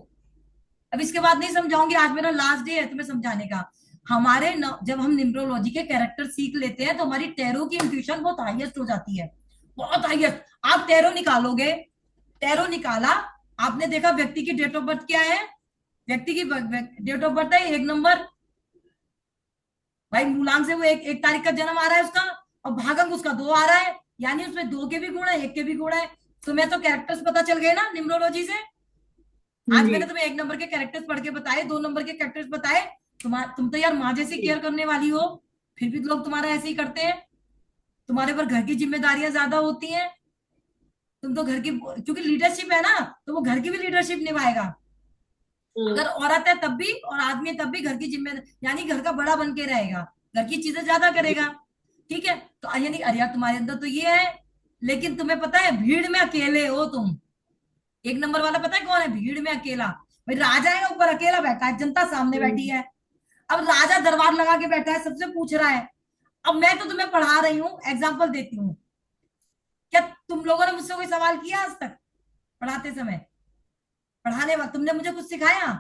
अब इसके बाद नहीं समझाऊंगी, आज मेरा लास्ट डे है तुम्हें समझाने का। जब हम न्यूमरोलॉजी के कैरेक्टर सीख लेते हैं तो हमारी टैरो की इंट्यूशन बहुत हाईएस्ट हो जाती है, बहुत हाईएस्ट। आप टैरो निकालोगे, टैरो निकाला, आपने देखा व्यक्ति की डेट ऑफ बर्थ क्या है, व्यक्ति की डेट ऑफ बर्थ है 1 नंबर, भाई मूलांक से वो एक तारीख का जन्म आ रहा है उसका, और भागंक उसका 2 आ रहा है, यानी उसमें 2 के भी गुण है, 1 के भी गुण है। तुम्हें तो कैरेक्टर्स पता चल गए ना न्यूमरोलॉजी से, आज जी मैंने तुम्हें 1 नंबर के कैरेक्टर्स पढ़ के बताए, 2 नंबर के कैरेक्टर्स बताए, तुम तो यार माँ जैसी जी केयर करने वाली हो, फिर भी लोग तुम्हारा ऐसे ही करते हैं, तुम्हारे पर घर की जिम्मेदारियां ज्यादा होती हैं, तुम तो घर की, क्योंकि लीडरशिप है ना, तो वो घर की भी लीडरशिप निभाएगा, हम्म, अगर औरत है तब भी और आदमी है तब भी, घर की जिम्मेदारी, यानी घर का बड़ा बन के रहेगा, घर की चीजें ज्यादा जी करेगा, ठीक है? तो यानी अरे तुम्हारे अंदर तो ये है, लेकिन तुम्हें पता है भीड़ में अकेले हो तुम, 1 नंबर वाला पता है कौन है भीड़ में अकेला? भाई राजा है ऊपर अकेला बैठा है, जनता सामने बैठी हम्म, है, अब राजा दरबार लगा के बैठा है, सबसे पूछ रहा है। अब मैं तो तुम्हें पढ़ा रही हूँ, एग्जाम्पल देती हूँ, क्या तुम लोगों ने मुझसे कोई सवाल किया आज तक पढ़ाते समय? पढ़ाने वक्त तुमने मुझे कुछ सिखाया?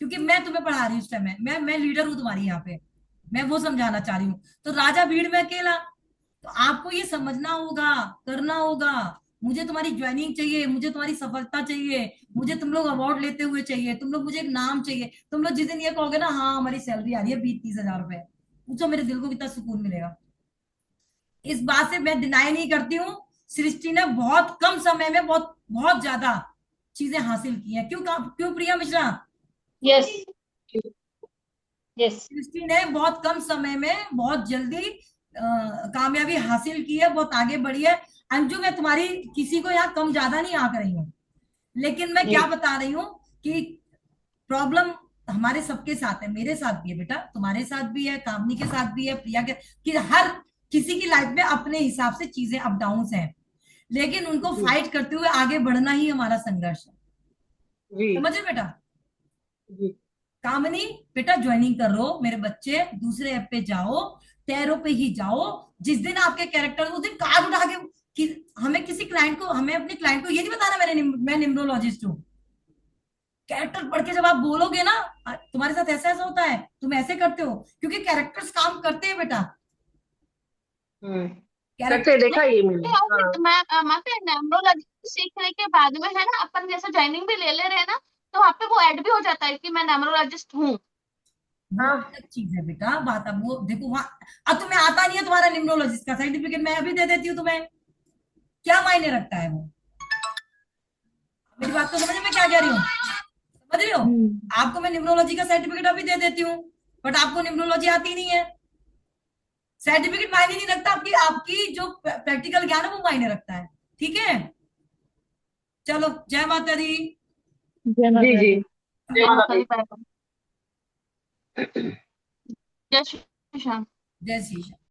क्योंकि मैं तुम्हें पढ़ा रही हूँ उस टाइम में, मैं लीडर हूँ तुम्हारी यहाँ पे, मैं वो समझाना चाह रही हूँ। तो राजा भीड़ में अकेला, तो आपको ये समझना होगा, करना होगा, मुझे तुम्हारी ज्वाइनिंग चाहिए, मुझे तुम्हारी सफलता चाहिए, मुझे तुम लोग अवार्ड लेते हुए चाहिए, तुम लोग, मुझे एक नाम चाहिए, तुम लोग जिस दिन ये कहोगे ना, हाँ हमारी सैलरी आ रही है 20-30 हजार रुपए, पूछो मेरे दिल को कितना सुकून मिलेगा। इस बात से मैं डिनाई नहीं करती हूँ, सृष्टि ने बहुत कम समय में बहुत बहुत ज्यादा चीजें हासिल की हैं, क्यों प्रिया मिश्रा? यस। यस। सृष्टि ने बहुत कम समय में बहुत जल्दी कामयाबी हासिल की है, बहुत आगे बढ़ी है। अंजू, मैं तुम्हारी किसी को यहाँ कम ज्यादा नहीं आंक रही हूँ, लेकिन मैं जी क्या बता रही हूँ कि प्रॉब्लम हमारे सबके साथ है, मेरे साथ भी है बेटा, तुम्हारे साथ भी है, कामनी के साथ भी है, प्रिया के, कि हर किसी की लाइफ में अपने हिसाब से चीजें अप डाउन हैं, लेकिन उनको जी फाइट करते हुए आगे बढ़ना ही हमारा संघर्ष है, जी समझ रहे बेटा? जी कामनी, बेटा ज्वाइनिंग करो मेरे बच्चे, दूसरे ऐप पे जाओ, टैरो पे ही जाओ, जिस दिन आपके कैरेक्टर, उस दिन कार्ड उठा के, कि हमें किसी क्लाइंट को, हमें अपने क्लाइंट को ये नहीं बताना मैं न्यूमरोलॉजिस्ट हूँ, कैरेक्टर पढ़ के जब आप बोलोगे ना, तुम्हारे साथ ऐसा ऐसा होता है, तुम ऐसे करते हो, क्योंकि कैरेक्टर्स काम करते हैं बेटा, हम्म, करके कैरेक्टर्स। देखा ये मैंने। और हाँ फिर मैं वहाँ पे न्यूमरोलॉजी सीखने के बाद में है ना, अपन जैसे ज्वाइनिंग भी ले रहे हैं ना, तो वहाँ पे वो ऐड भी हो जाता है कि मैं न्यूमरोलॉजिस्ट हूँ। वो हाँ अलग चीज है बेटा, बात, अब वो देखो वहां, अब तुम्हें आता नहीं है तुम्हारा न्यूमरोलॉजिस्ट का सर्टिफिकेट, मैं अभी दे देती हूँ तुम्हें, क्या मायने रखता है वो? मेरी बात तो समझ में क्या कह रही हूँ, समझ रही हो? हम्म। आपको मैं न्यूमरोलॉजी का सर्टिफिकेट अभी दे देती हूँ, बट आपको न्यूमरोलॉजी आती नहीं है, सर्टिफिकेट मायने नहीं रखता, आपकी आपकी जो प्रैक्टिकल ज्ञान है वो मायने रखता है, ठीक है? चलो, जय माता दी। जय जी माता जी दी। जय जय माता माता दी। दी, बाय बाय। जय श्री श्याम। जय श्री